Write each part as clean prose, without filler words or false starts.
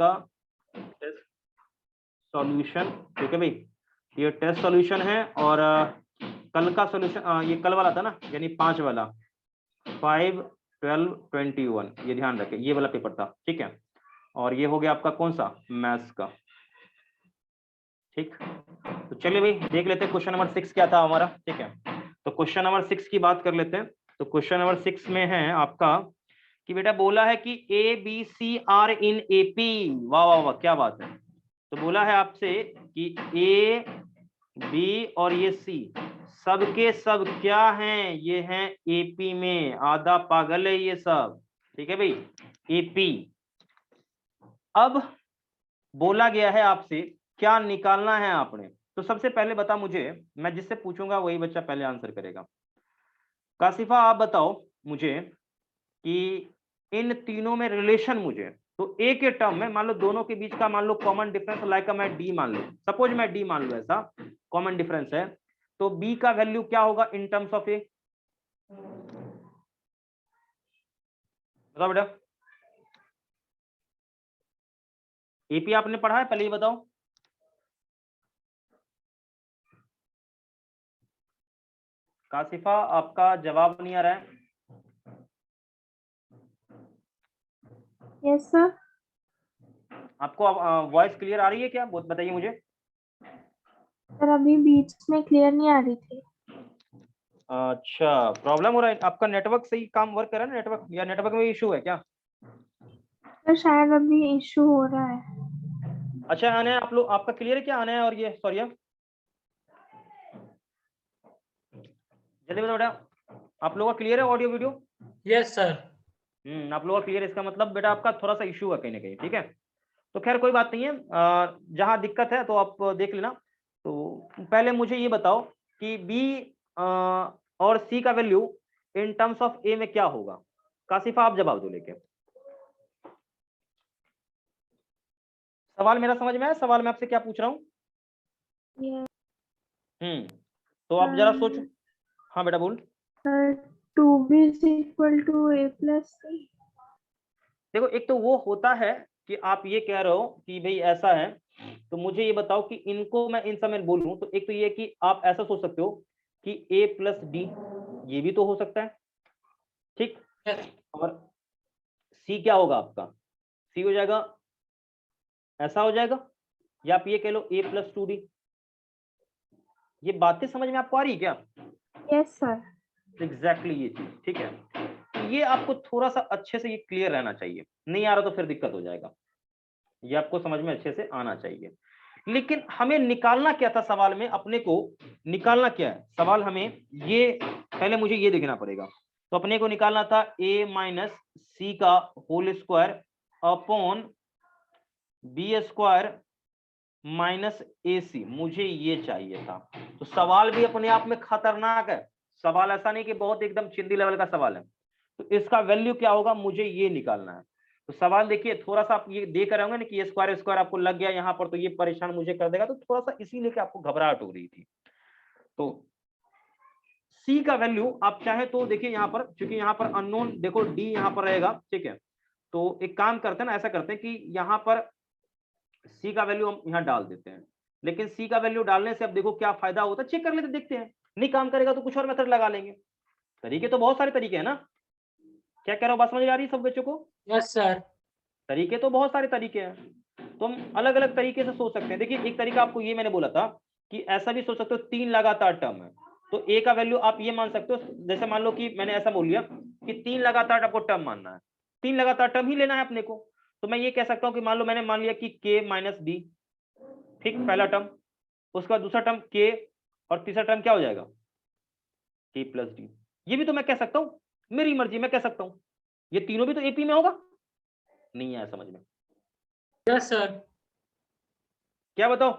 इसका test solution. ठीक है भाई, ये टेस्ट सॉल्यूशन है और कल का सॉल्यूशन ये कल वाला था ना, यानी 5 वाला 5, 12, 21, ये ध्यान रखें, ये वाला पेपर था। ठीक है, और ये हो गया आपका कौन सा, मैथ्स का। ठीक, तो चलिए भाई देख लेते हैं क्वेश्चन नंबर 6 क्या था हमारा। ठीक है, तो क्वेश्चन नंबर 6 की बात कर लेते हैं। तो क्वेश्चन नंबर 6 में है आपका कि बेटा बोला है कि A B C are in AP. वाह वाह वाह, क्या बात है। तो बोला है आपसे कि ए बी और ये सी सबके सब क्या हैं, ये हैं एपी में। आधा पागल है ये सब। ठीक है भाई, एपी। अब बोला गया है आपसे क्या निकालना है आपने। तो सबसे पहले बता मुझे, मैं जिससे पूछूंगा वही बच्चा पहले आंसर करेगा। काशिफा आप बताओ मुझे कि इन तीनों में रिलेशन मुझे, तो ए के टर्म में मान लो दोनों के बीच का मान लो कॉमन डिफरेंस लाइक मैं डी मान लूं, सपोज मैं डी मान लूं, ऐसा कॉमन डिफरेंस है, तो बी का वैल्यू क्या होगा इन टर्म्स ऑफ ए, बताओ बेटा। एपी आपने पढ़ा है, पहले ही बताओ। काशिफा आपका जवाब नहीं आ रहा है। Yes sir. आपको वॉइस क्लियर आ रही है क्या, बताइए मुझे। सर अभी बीच में क्लियर नहीं आ रही थी। अच्छा, प्रॉब्लम हो रहा है आपका, नेटवर्क सही काम वर्क कर रहा है ना नेटवर्क, या नेटवर्क में इशू है क्या। सर शायद अभी इशू हो रहा है। अच्छा आना है आप लोग, आपका क्लियर है क्या, आना है और ये सॉरी जल्दी बताओ बेटा, आप लोगों का क्लियर है ऑडियो वीडियो। Yes sir. आप लोगों का क्लियर है, इसका मतलब बेटा आपका थोड़ा सा इशू है कहीं ना कहीं। ठीक है, तो खैर कोई बात नहीं है, जहां दिक्कत है तो आप देख लेना। तो पहले मुझे ये बताओ कि बी और सी का वैल्यू इन टर्म्स ऑफ ए में क्या होगा। काशिफा आप जवाब दो लेके। सवाल मेरा समझ में आया, सवाल मैं आपसे क्या पूछ रहा हूँ। यस तो आप जरा सोचो। हाँ बेटा बोल। Sir, 2b is equal to a plus c। देखो एक तो वो होता है कि आप ये कह रहे हो कि भाई ऐसा है, तो मुझे ये बताओ कि इनको मैं इन समय बोलूं, तो एक तो ये कि आप ऐसा सोच सकते हो कि a प्लस डी, ये भी तो हो सकता है। ठीक, और c क्या होगा आपका, c हो जाएगा, ऐसा हो जाएगा, या आप ये कह लो a प्लस 2d। ये बातें समझ में आपको आ रही है क्या। Yes sir. एग्जैक्टली ये चीज। ठीक है, तो ये आपको थोड़ा सा अच्छे से ये क्लियर रहना चाहिए, नहीं आ रहा तो फिर दिक्कत हो जाएगा। ये आपको समझ में अच्छे से आना चाहिए। लेकिन हमें निकालना क्या था सवाल में, अपने को निकालना क्या है सवाल हमें, ये पहले मुझे ये देखना पड़ेगा। तो अपने को निकालना था a माइनस सी का whole square upon b square minus a c, मुझे ये चाहिए था। तो सवाल भी अपने आप में खतरनाक है, सवाल ऐसा नहीं कि बहुत एकदम चिंदी लेवल का सवाल है। तो इसका वैल्यू क्या होगा मुझे ये निकालना है। तो सवाल देखिए थोड़ा सा आप ये देख रहे होंगे ना कि ये स्क्वायर स्क्वायर आपको लग गया यहाँ पर, तो ये परेशान मुझे कर देगा, तो थोड़ा सा इसीलिए कि आपको घबराहट हो रही थी। तो सी का वैल्यू आप चाहे तो देखिए यहाँ पर, क्योंकि यहाँ पर अननोन देखो डी यहाँ पर रहेगा। ठीक है, तो एक काम करते हैं ना, ऐसा करते हैं कि यहाँ पर सी का वैल्यू हम यहाँ डाल देते हैं। लेकिन सी का वैल्यू डालने से अब देखो क्या फायदा होता है, चेक कर लेते देखते हैं। नहीं काम करेगा तो कुछ और मेथड लगा लेंगे। तरीके तो बहुत सारे तरीके हैं ना, क्या कह रहा हूँ, बात समझ आ रही है सब बच्चों को। Yes sir. तरीके तो बहुत सारे तरीके हैं, तो हम अलग अलग तरीके से सोच सकते हैं। देखिए एक तरीका आपको ये मैंने बोला था कि ऐसा भी सोच सकते हो, 3 लगातार टर्म है, तो ए का वैल्यू आप ये मान सकते हो, जैसे मान लो कि मैंने ऐसा बोल लिया कि 3 लगातार आपको टर्म मानना है, 3 लगातार टर्म ही लेना है अपने को। तो मैं ये कह सकता हूँ कि मान लो मैंने मान लिया कि के माइनस डी, ठीक, पहला टर्म, उसका दूसरा टर्म के, और तीसरा टर्म क्या हो जाएगा के प्लस डी। ये भी तो मैं कह सकता हूँ, मेरी मर्जी, मैं कह सकता हूँ ये तीनों भी तो एपी में होगा। नहीं आया समझ में। Yes sir. क्या बताओ,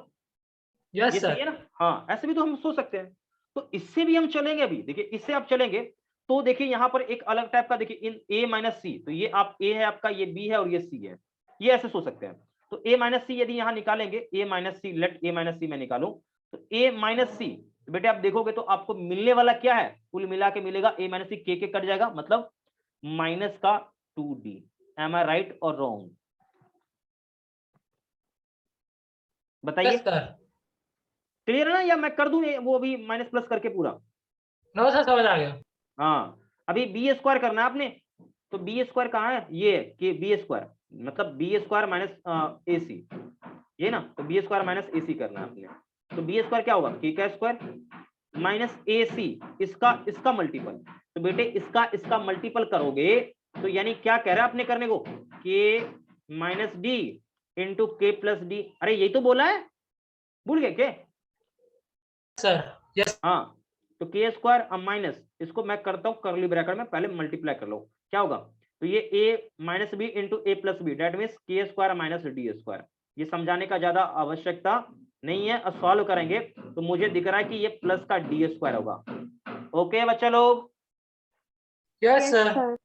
ये यस सही सर। है ना। हाँ ऐसे भी तो हम सोच सकते हैं। तो इससे भी हम चलेंगे अभी, देखिए इससे आप चलेंगे तो देखिए यहाँ पर एक अलग टाइप का, देखिए इन ए माइनस सी, तो ये आप ए है आपका, ये बी है और ये सी है, ये ऐसे सोच सकते हैं। तो ए माइनस सी यदि यहाँ निकालेंगे, ए माइनस सी, लेट ए माइनस सी मैं निकालूं, तो ए माइनस सी, तो बेटे आप देखोगे तो आपको मिलने वाला क्या है, कुल मिला के मिलेगा ए माइनस सी, के कट जाएगा, मतलब माइनस का 2d। एम आई राइट और रॉन्ग। बताइए यस सर। क्लियर है ना, या मैं कर दूं वो अभी माइनस प्लस करके पूरा? नो सर, समझ आ गया। हाँ, अभी बी स्क्वायर करना है आपने, तो बी स्क्वायर कहाँ है, ये कि बी स्क्वायर मतलब बी स्क्वायर माइनस ए सी, ये ना, तो बी स्क्वायर माइनस ए सी करना है आपने। तो बी स्क्वायर क्या होगा, के का स्क्वायर माइनस ए सी, इसका मल्टीपल। तो बेटे इसका मल्टीपल करोगे तो यानी क्या कह रहा है आपने करने को, के माइनस डी इंटू के प्लस डी। अरे यही तो बोला है, भूल गए क्या? Sir yes. हाँ, तो के स्क्वायर माइनस, इसको मैं करता हूँ करली ब्रैकेट में, पहले मल्टीप्लाई कर लो, क्या होगा, तो ये a minus B into A plus B, that means K square minus D square. ये समझाने का ज्यादा आवश्यकता नहीं है, अब सॉल्व करेंगे तो मुझे दिख रहा है कि ये प्लस का डी स्क्वायर होगा। ओके बच्चा लोग, यस Yes, सर। sir.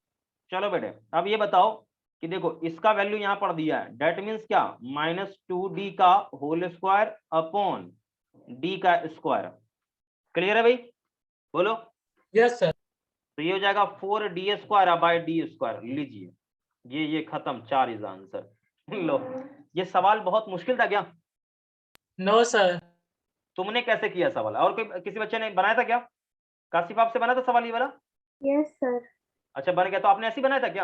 चलो बेटे अब ये बताओ कि देखो इसका वैल्यू यहाँ पर दिया है, डेट मीन्स क्या, -2d का होल स्क्वायर अपॉन d का स्क्वायर। क्लियर है भाई, बोलो। Yes sir. तो ये हो जाएगा 4d square by D square. लीजिए ये खत्म, 4 इज आंसर। लो, ये सवाल बहुत मुश्किल था क्या? No sir. तुमने कैसे किया सवाल, और कोई किसी बच्चे ने बनाया था क्या? काशिफ आपसे बना था सवाल ये वाला? Yes, sir. अच्छा बन गया, तो आपने ऐसे ही बनाया था क्या?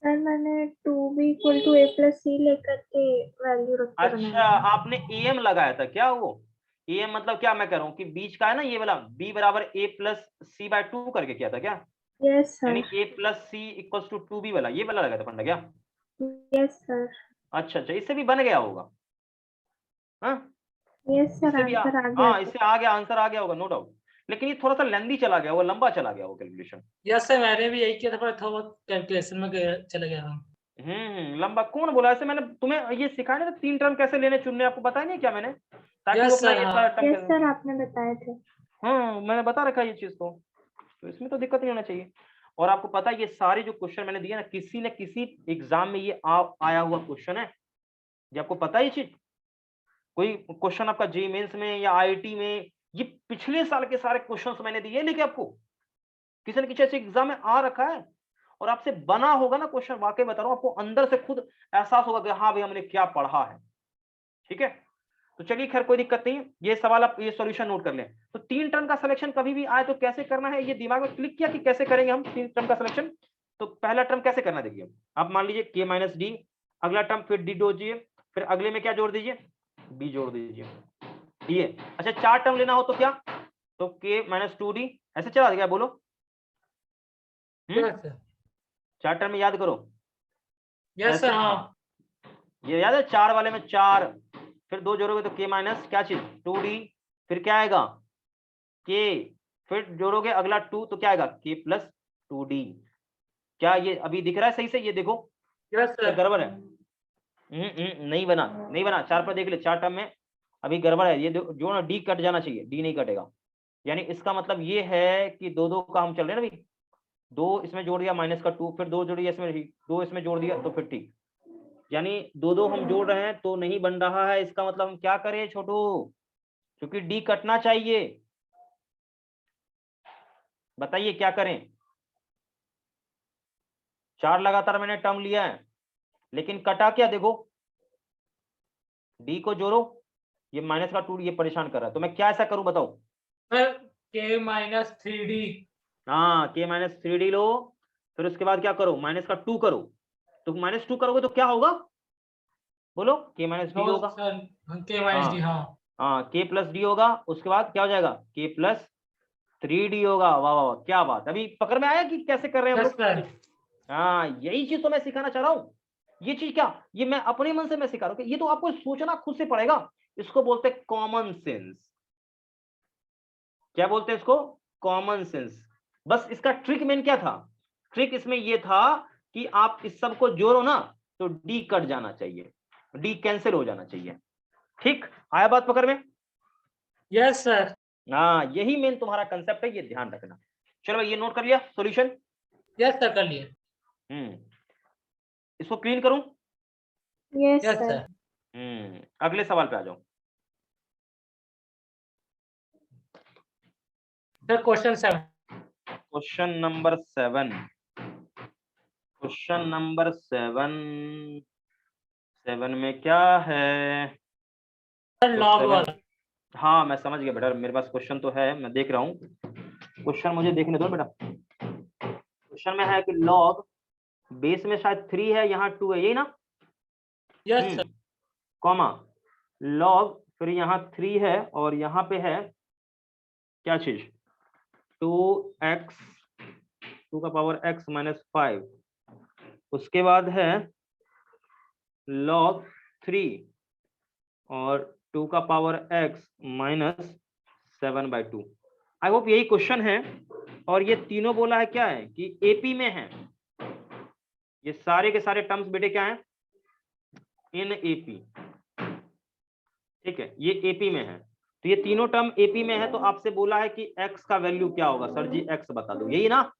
सर मैंने 2b equal to a plus c लेकर के वैल्यू रख के अच्छा, बनाया था। आपने एम लगाया था क्या? वो एम मतलब क्या, मैं कह रहा हूँ कि बीच का है ना ये वाला, b बराबर a प्लस सी बाय 2 करके किया था क्या? Yes, यानी sir. a plus C equal to 2b वाला, ये वाला लगाया था फंडा क्या? Yes, sir. अच्छा अच्छा, इससे भी बन गया होगा। हाँ, Yes, sir. इससे भी आंसर आ गया हाँ था। इससे आ गया, आंसर आ गया होगा नो डाउट, लेकिन ये थोड़ा सा लेंदी चला गया, वो लंबा चला गया वो कैलकुलेशन। यस सर, मैंने भी यही किया था, पर थोड़ा बहुत कैलकुलेशन में चला गया था। लंबा कौन बोला ऐसे? मैंने तुम्हें ये सिखाया ना 3 टर्म कैसे लेने चुनने, आपको बताया नहीं क्या मैंने, ताकि वो यस अपना सर। ये हाँ सारा टर्म Yes, sir. आपने बताए थे। हाँ मैंने बता रखा है ये चीज तो इसमें तो दिक्कत नहीं होना चाहिए। और आपको पता है ये सारे जो क्वेश्चन मैंने दिए ना, किसी न किसी एग्जाम में ये आया हुआ क्वेश्चन है, ये आपको पता है ये चीज। कोई क्वेश्चन आपका जेईई मेंस में या आईआईटी में, ये पिछले साल के सारे क्वेश्चंस मैंने दिए लेके आपको, किसी न किसी ऐसे एग्जाम में आ रखा है, और आपसे बना होगा ना क्वेश्चन, वाकई बता रहा हूं आपको अंदर से खुद एहसास होगा कि हाँ भाई हमने क्या पढ़ा है। ठीक है, तो चलिए खैर कोई दिक्कत नहीं, ये सवाल आप ये सॉल्यूशन नोट कर लें। तो 3 टर्म का सिलेक्शन कभी भी आए तो कैसे करना है, ये दिमाग में क्लिक किया कि कैसे करेंगे हम 3 टर्म का सिलेक्शन। तो पहला टर्म कैसे करना, देखिए आप मान लीजिए के माइनस डी, अगला टर्म फिर डी जोड़ दीजिए, फिर अगले में क्या जोड़ दीजिए, बी जोड़ दीजिए, ये अच्छा 4 टर्म लेना हो तो क्या, तो के माइनस 2d ऐसे चला गया, बोलो। Yes sir. 4 टर्म में याद करो, यस ऐसे सर। हाँ ये याद है, 4 वाले में 4, फिर 2 जोड़ोगे तो के माइनस क्या चीज 2d, फिर क्या आएगा के, फिर जोड़ोगे अगला 2 तो क्या आएगा के प्लस 2d। क्या ये अभी दिख रहा है सही से, ये देखो यस क्या सर। गड़बड़ है? नहीं बना, नहीं बना, 4 पर देख ले, 4 टर्म में अभी गड़बड़ है, ये जो ना डी कट जाना चाहिए, डी नहीं कटेगा, यानी इसका मतलब ये है कि 2 का हम चल रहे हैं ना भाई, 2 इसमें जोड़ दिया माइनस का 2, फिर 2 जोड़ दिया इसमें, 2 इसमें जोड़ दिया तो फिर ठीक, यानी 2 हम जोड़ रहे हैं तो नहीं बन रहा है, इसका मतलब हम क्या करें छोटू, क्योंकि डी कटना चाहिए, बताइए क्या करें। 4 लगातार मैंने टर्म लिया है, लेकिन कटा क्या, देखो डी को जोड़ो, ये माइनस का 2 ये परेशान कर रहा है, तो मैं क्या ऐसा करूं बताओ? सर के माइनस 3d। हाँ के माइनस 3d लो, फिर उसके बाद क्या करो, माइनस का 2 करो, तो माइनस 2 करोगे तो क्या होगा, बोलो के माइनस डी नो होगा। सर, के माइनस डी। हाँ हाँ के प्लस डी होगा, उसके बाद क्या हो जाएगा के प्लस 3d होगा। वाह वाह वाह, क्या बात, अभी पकड़ में आया कि कैसे कर रहे हैं हम यस लोग? सर। हाँ यही चीज तो मैं सिखाना चाह रहा हूँ, ये चीज क्या, ये मैं अपने मन से मैं सिखा रहा हूँ, ये तो आपको सोचना खुद से पड़ेगा, इसको बोलते हैं कॉमन सेंस। क्या बोलते हैं इसको, कॉमन सेंस। बस इसका ट्रिक मेन क्या था, ट्रिक इसमें ये था कि आप इस सब को जोड़ो ना तो डी कट जाना चाहिए, डी कैंसिल हो जाना चाहिए। ठीक आया बात पकड़ में? Yes sir. हाँ यही मेन तुम्हारा कंसेप्ट है, ये ध्यान रखना। चलो ये नोट कर लिया सॉल्यूशन। यस सर, कर लिए। इसको क्लीन करूं? Yes, yes sir. सर। अगले सवाल पे आ जाओ। Sir question 7। Question number 7, question number 7 में क्या है, सर लॉग seven- वाला। हाँ मैं समझ गया बेटा, मेरे पास क्वेश्चन तो है, मैं देख रहा हूँ क्वेश्चन, मुझे देखने दो बेटा। क्वेश्चन में है कि लॉग बेस में शायद 3 है, यहाँ 2 है, यही ना? Yes sir. कॉमा लॉग, फिर यहाँ 3 है और यहाँ पे है क्या चीज, 2x 2 का पावर x माइनस 5, उसके बाद है log 3 और 2 का power x minus 7/2। I hope यही क्वेश्चन है, और ये तीनों बोला है क्या है कि एपी में है, ये सारे के सारे टर्म्स बेटे क्या है, इन एपी, ठीक है, ये एपी में है, तो ये तीनों टर्म एपी में है, तो आपसे बोला है कि x का वैल्यू क्या होगा, सर जी x बता दो, यही ना?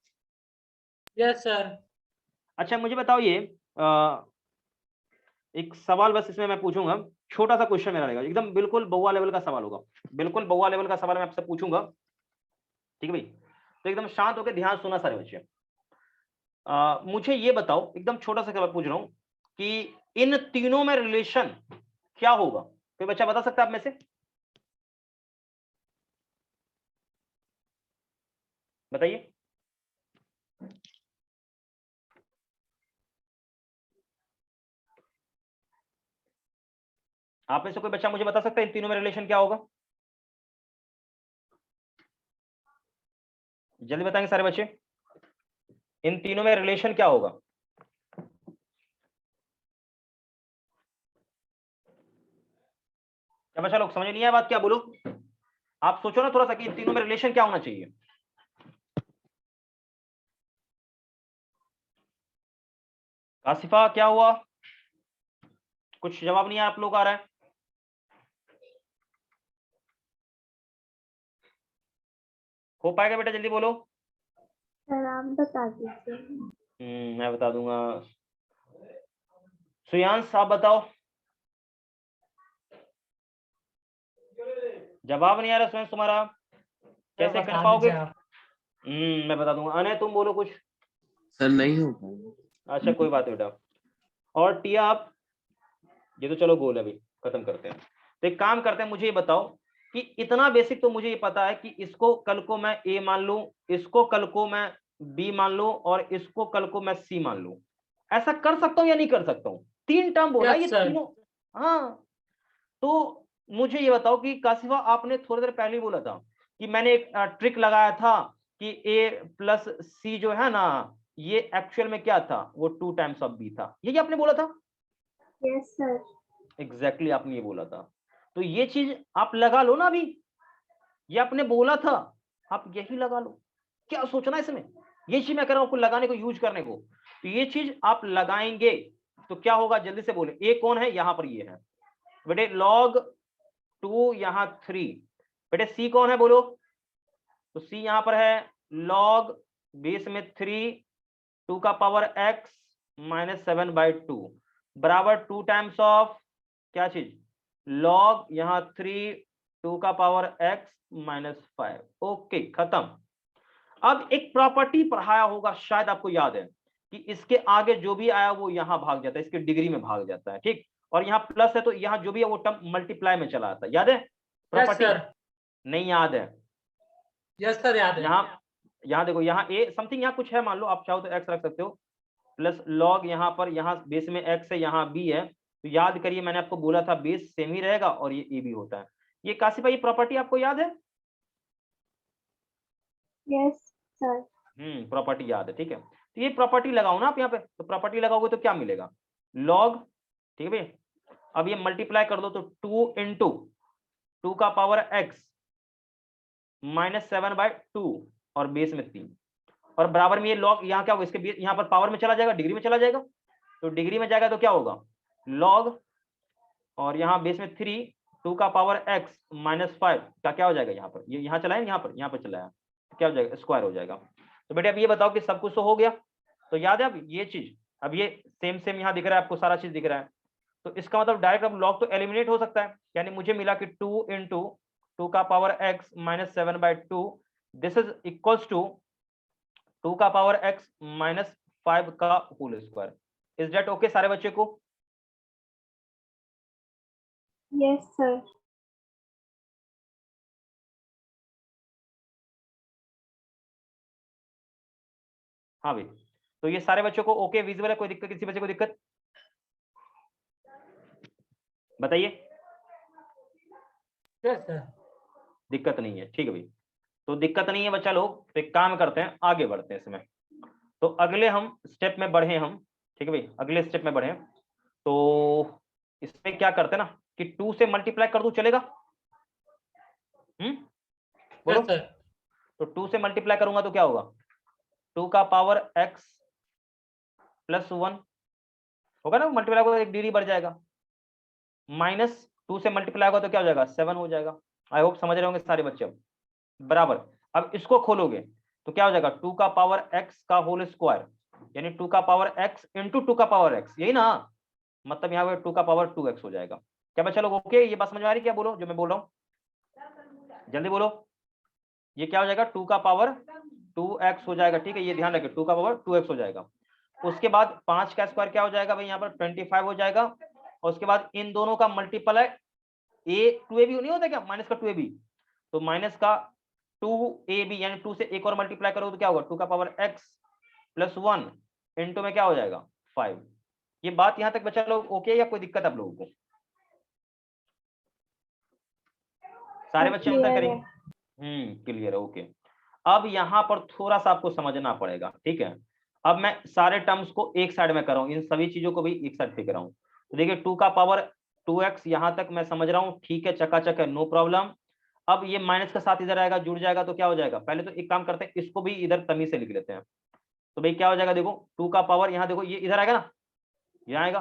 Yes sir. अच्छा मुझे बताओ, ये एक सवाल बस इसमें मैं पूछूंगा, छोटा सा क्वेश्चन मेरा रहेगा, एकदम बिल्कुल बउआ लेवल का सवाल होगा, बिल्कुल बउआ लेवल का सवाल मैं आपसे पूछूंगा, ठीक है भाई? तो एकदम शांत होकर ध्यान सुना सारे बच्चे। मुझे ये बताओ, एकदम छोटा सा सवाल पूछ रहा हूं कि इन तीनों में रिलेशन क्या होगा, कोई बच्चा बता सकता है आप में से? बताइए। आप में से कोई बच्चा मुझे बता सकता है इन तीनों में रिलेशन क्या होगा? जल्दी बताएंगे सारे बच्चे, इन तीनों में रिलेशन क्या होगा? क्या बच्चा लोग समझ नहीं आया बात, क्या बोलो? आप सोचो ना थोड़ा सा कि इन तीनों में रिलेशन क्या होना चाहिए। कासिफा क्या हुआ, कुछ जवाब नहीं आया आप लोग आ रहा है? हो पाएगा बेटा, जल्दी बोलो। सर आप बता दीजिए। मैं बता दूंगा। सुयांश आप बताओ। जवाब नहीं आ रहा सुयांश तुम्हारा, कैसे कर बता पाओगे? दीजिए आप। मैं बता दूंगा। अनय तुम बोलो कुछ। सर नहीं हो पाएगा। अच्छा कोई बात बेटा। और टिया आप, ये तो चलो गोल है, अभी खत्म करते हैं। तो एक काम करते हैं, मुझे ये बताओ कि इतना बेसिक तो मुझे ये पता है कि इसको कल को मैं ए मान लूं, इसको कल को मैं बी मान लूं, और इसको कल को मैं सी मान लूं। ऐसा कर सकता हूं या नहीं कर सकता हूं? 3 टर्म बोला, यस ये सर। तीनों। हाँ, तो मुझे ये बताओ कि काशिफा आपने थोड़ी देर पहले ही बोला था कि मैंने एक ट्रिक लगाया था कि a प्लस सी जो है ना, ये एक्चुअल में क्या था, वो 2 टाइम्स ऑफ बी था, यही आपने बोला था? Yes sir. एग्जैक्टली आपने ये बोला था, तो ये चीज आप लगा लो ना अभी, ये आपने बोला था, आप यही लगा लो, क्या सोचना इसमें, ये चीज मैं कह रहा हूं आपको लगाने को, यूज करने को, तो ये चीज आप लगाएंगे तो क्या होगा, जल्दी से बोले। ए कौन है यहाँ पर, ये है बेटे log 2, यहाँ 3, बेटे सी कौन है बोलो, तो सी यहां पर है log बेस में 3 2 का पावर x माइनस 7/2 बराबर 2 टाइम्स ऑफ क्या चीज, log यहाँ 3 2 का पावर x माइनस 5। ओके खत्म। अब एक प्रॉपर्टी पढ़ाया होगा शायद आपको याद है कि इसके आगे जो भी आया वो यहां भाग जाता है, इसके डिग्री में भाग जाता है, ठीक, और यहाँ प्लस है तो यहाँ जो भी है वो टर्म मल्टीप्लाई में चला आता है, याद है यस प्रॉपर्टी? सर। नहीं याद है? यस सर याद है। यहाँ देखो, यहाँ ए समथिंग, यहाँ कुछ है मान लो, आप चाहो तो एक्स रख सकते हो, प्लस लॉग यहाँ पर, यहाँ बेस में एक्स है, यहाँ बी है, तो याद करिए मैंने आपको बोला था बेस सेम ही रहेगा और ये ए भी होता है। ये काशिफा ये प्रॉपर्टी आपको याद है? Yes sir. प्रॉपर्टी याद है, ठीक है, तो ये प्रॉपर्टी लगाओ ना आप यहाँ पे, तो प्रॉपर्टी लगाओगे तो क्या मिलेगा, लॉग, ठीक है भाई, अब ये मल्टीप्लाई कर दो तो 2 इंटू 2 का पावर x माइनस 7/2 और बेस में 3, और बराबर में ये लॉग, यहाँ क्या होगा, इसके बेस यहाँ पर पावर में चला जाएगा, डिग्री में चला जाएगा, तो डिग्री में जाएगा तो क्या होगा, लॉग, और यहाँ बेस में 3 2 का पावर x माइनस 5 का क्या हो जाएगा, यहाँ पर ये यहाँ चलाए, यहाँ पर चलाया, तो क्या हो जाएगा, स्क्वायर हो जाएगा। तो बेटे अब ये बताओ कि सब कुछ तो हो गया, तो याद है अब ये चीज, अब ये सेम सेम यहाँ दिख रहा है आपको, सारा चीज दिख रहा है, तो इसका मतलब डायरेक्ट अब लॉग तो एलिमिनेट हो सकता है, यानी मुझे मिला कि 2 इंटू 2 का power x minus 7/2 this is equals to 2 का पावर x माइनस 5 का whole square. Is that okay सारे बच्चे को? Yes sir. हाँ भाई, तो ये सारे बच्चों को ओके विजिबल है? कोई दिक्कत, किसी बच्चे को दिक्कत बताइए। Yes sir. दिक्कत नहीं है, ठीक है भाई। तो दिक्कत नहीं है बच्चा लोग, तो एक काम करते हैं, आगे बढ़ते हैं इसमें। तो अगले हम स्टेप में बढ़े हम, ठीक है भाई, अगले स्टेप में बढ़े। तो इसमें क्या करते हैं ना कि 2 से मल्टीप्लाई कर दूं, चलेगा? बोलो। Yes sir. तो 2 से मल्टीप्लाई करूंगा तो क्या होगा? 2 का पावर x प्लस 1 होगा ना, मल्टीप्लाई होगा, एक डिग्री बढ़ जाएगा। माइनस 2 से मल्टीप्लाई होगा तो क्या हो जाएगा? 7 हो जाएगा। आई होप समझ रहे होंगे सारे बच्चे अब बराबर। अब इसको खोलोगे तो क्या हो जाएगा? 2 का पावर x का होल स्क्वायर, यानी 2 का पावर x इंटू 2 का पावर x, यही ना, मतलब यहाँ पे 2 का पावर 2x हो जाएगा। क्या बच्चा लोग ओके? ये बात समझ में आ रही? क्या बोलो जो मैं बोल रहा हूँ, जल्दी बोलो। ये क्या हो जाएगा? 2 का पावर 2x हो जाएगा, ठीक है, ये ध्यान रखें, 2 का पावर 2x हो जाएगा। उसके बाद 5 का स्क्वायर क्या हो जाएगा भाई? यहाँ पर 25 हो जाएगा। और उसके बाद इन दोनों का मल्टीप्लाई a2ab नहीं होता क्या, माइनस का 2ab, तो माइनस का 2ab, यानी 2 से एक और मल्टीप्लाई करोगे तो क्या होगा? 2 का पावर x प्लस 1 इंटू में क्या हो जाएगा? 5। ये बात यहां तक बच्चा लोग ओके या कोई दिक्कत आप लोगों को? सारे बच्चे आंसर क्लियर है। करेंगे? क्लियर है, ओके। अब यहां पर थोड़ा सा आपको समझना पड़ेगा, ठीक है। अब मैं सारे टर्म्स को एक साइड में कर रहा हूं, इन सभी चीजों को भी एक साइड पे कर रहा हूं। तो देखिए 2 का पावर 2x यहां तक मैं समझ रहा हूं, ठीक है, चकाचक है, नो प्रॉब्लम। अब ये माइनस के साथ इधर आएगा, जुड़ जाएगा, तो क्या हो जाएगा? पहले तो एक काम करते हैं, इसको भी इधर तमीज से लिख लेते हैं। तो भाई क्या हो जाएगा? देखो 2 का पावर, यहाँ देखो ये इधर आएगा ना, यहाँ आएगा,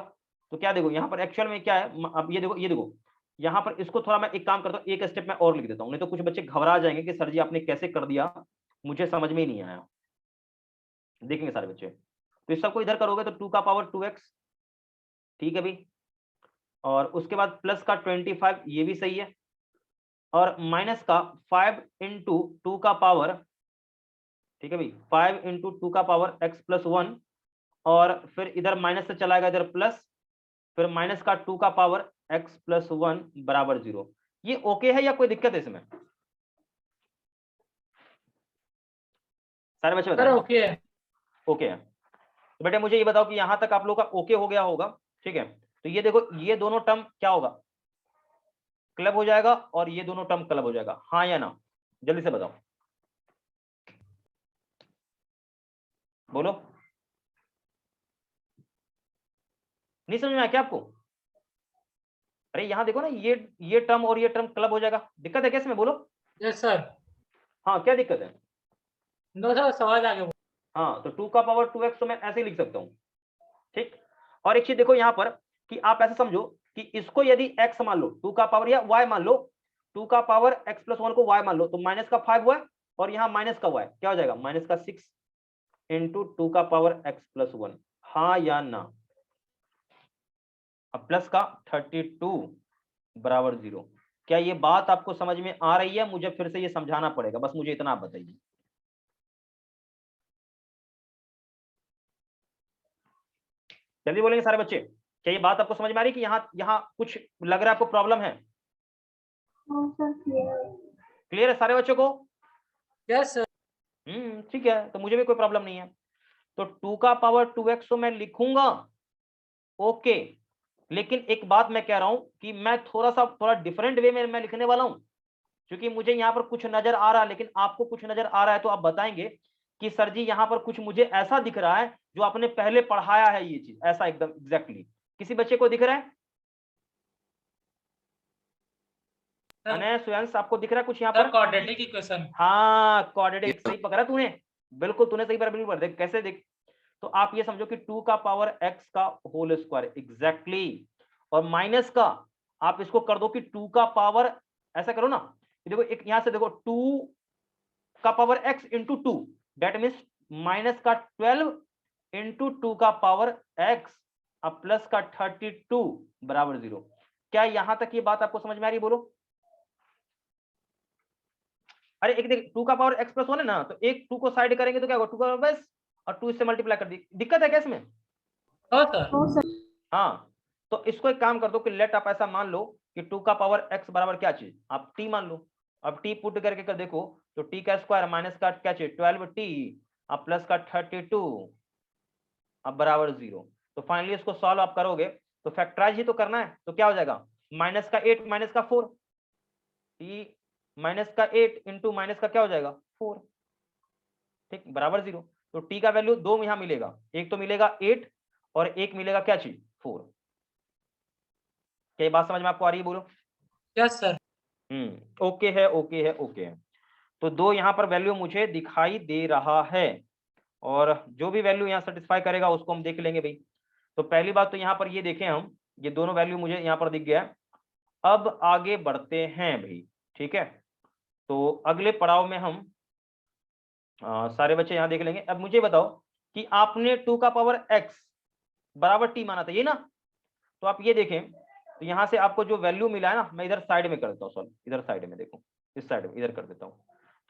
तो क्या देखो यहाँ पर एक्चुअल में क्या है? अब ये देखो, ये देखो यहाँ पर, इसको थोड़ा मैं एक काम करता हूँ, एक स्टेप में और लिख देता हूँ, नहीं तो कुछ बच्चे घबरा जाएंगे कि सर जी आपने कैसे कर दिया, मुझे समझ में ही नहीं आया। देखेंगे सारे बच्चे, तो इस सबको इधर करोगे तो 2 का पावर 2x, ठीक है भाई, और उसके बाद प्लस का 25, ये भी सही है, और माइनस का 5 इंटू 2 का पावर, ठीक है भाई, 5 इंटू 2 का पावर x प्लस 1, और फिर इधर माइनस से चलाएगा इधर प्लस, फिर माइनस का 2 का पावर x प्लस 1 बराबर 0। ये ओके है या कोई दिक्कत है इसमें? सारे बच्चे सर बताएं। ओके है। ओके है, तो बेटे मुझे ये बताओ कि यहां तक आप लोग का ओके हो गया होगा, ठीक है। तो ये देखो, ये दोनों टर्म क्या होगा? क्लब हो जाएगा, और ये दोनों टर्म क्लब हो जाएगा, हाँ या ना? जल्दी से बताओ, बोलो। नहीं समझ में आया क्या आपको? अरे यहाँ देखो ना, ये टर्म और ये टर्म क्लब हो जाएगा, दिक्कत है क्या इसमें? बोलो। Yes sir. हाँ, क्या दिक्कत है? नो सर, सवाल आगे। हाँ, तो 2 का पावर 2x तो मैं ऐसे ही लिख सकता हूँ, ठीक। और एक चीज देखो यहाँ पर, कि आप ऐसे समझो कि इसको यदि x मान लो, 2 का पावर, या y मान लो, 2 का पावर x प्लस 1 को y मान लो, तो माइनस का 5 हुआ, और यहाँ माइनस का y क्या हो जाएगा? माइनस का 6 इंटू 2 का पावर x प्लस 1, हाँ या ना? अब प्लस का 32 बराबर 0। क्या ये बात आपको समझ में आ रही है? मुझे फिर से ये समझाना पड़ेगा, बस मुझे इतना आप बताइए। जल्दी बोलेंगे सारे बच्चे, क्या ये बात आपको समझ में आ रही है कि यहाँ यहाँ कुछ लग रहा है आपको प्रॉब्लम है? हाँ सर, क्लियर है। क्लियर है सारे बच्चों को? Yes sir. ठीक है, तो मुझे भी कोई प्रॉब्लम नहीं है। तो 2 का पावर 2x तो मैं लिखूंगा, ओके, लेकिन एक बात मैं कह रहा हूं कि मैं थोड़ा डिफरेंट वे में मैं लिखने वाला हूं, क्योंकि मुझे यहाँ पर कुछ नजर आ रहा है, लेकिन आपको कुछ नजर आ रहा है, तो आप बताएंगे कि सर जी यहाँ पर कुछ मुझे ऐसा दिख रहा है जो आपने पहले पढ़ाया है, ये चीज ऐसा एकदम एग्जैक्टली किसी बच्चे को दिख रहा है? स्वयं आपको दिख रहा है कुछ यहाँ पर? Quadratic equation. हाँ, क्वाड्रेटिक, सही पकड़ा तूने, बिल्कुल तूने सही बिल्कुल देख कैसे देख। तो आप ये समझो कि 2 का पावर x का होल स्क्वायर एग्जैक्टली, और माइनस का आप इसको कर दो कि 2 का पावर, ऐसा करो ना, देखो एक यहां से देखो 2 का power x into 2, that means minus का 12 इंटू 2 का पावर x, अब प्लस का 32 बराबर 0। क्या यहां तक ये बात आपको समझ में आ रही है? बोलो। अरे एक देख, 2 का पावर x प्लस 1 है ना, तो एक 2 को साइड करेंगे तो क्या होगा? 2 का पावर बस, और 2 इससे मल्टीप्लाई कर दी, दिक्कत है क्या इसमें? हाँ सर। हाँ सर। हाँ, तो इसको एक काम कर दो कि लेट आप ऐसा मान लो कि 2 का पावर x बराबर क्या चीज? आप t मान लो। अब t पुट करके कर देखो, तो t का स्क्वायर माइनस का क्या चीज? 12t अब प्लस का 32 अब बराबर 0। तो फाइनली इसको सॉल्व आप करोगे तो फैक्टराइज ही तो करना है, तो क्या हो जाएगा माइनस का 8 माइनस का 4, टी माइनस का 8 इंटू माइनस का क्या हो जाएगा 4, ठीक बराबर 0। तो टी का वैल्यू दो यहां मिलेगा, एक तो मिलेगा 8 और एक मिलेगा क्या चीज 4। क्या ये बात समझ में आपको आ रही है, बोलो। Yes sir. ओके है, ओके है, ओके है। तो दो यहाँ पर वैल्यू मुझे दिखाई दे रहा है और जो भी वैल्यू यहाँ सेटिस्फाई करेगा उसको हम देख लेंगे भाई। तो पहली बात तो यहाँ पर ये देखें हम, ये दोनों वैल्यू मुझे यहाँ पर दिख गया है। अब आगे बढ़ते हैं भाई, ठीक है। तो अगले पड़ाव में हम सारे बच्चे यहाँ देख लेंगे। अब मुझे बताओ कि आपने 2 का पावर x बराबर t माना था, ये ना। तो आप ये देखें तो यहाँ से आपको जो वैल्यू मिला है ना, मैं इधर साइड में कर देता हूँ, सॉरी इधर साइड में देखो, इस साइड में इधर कर देता हूँ।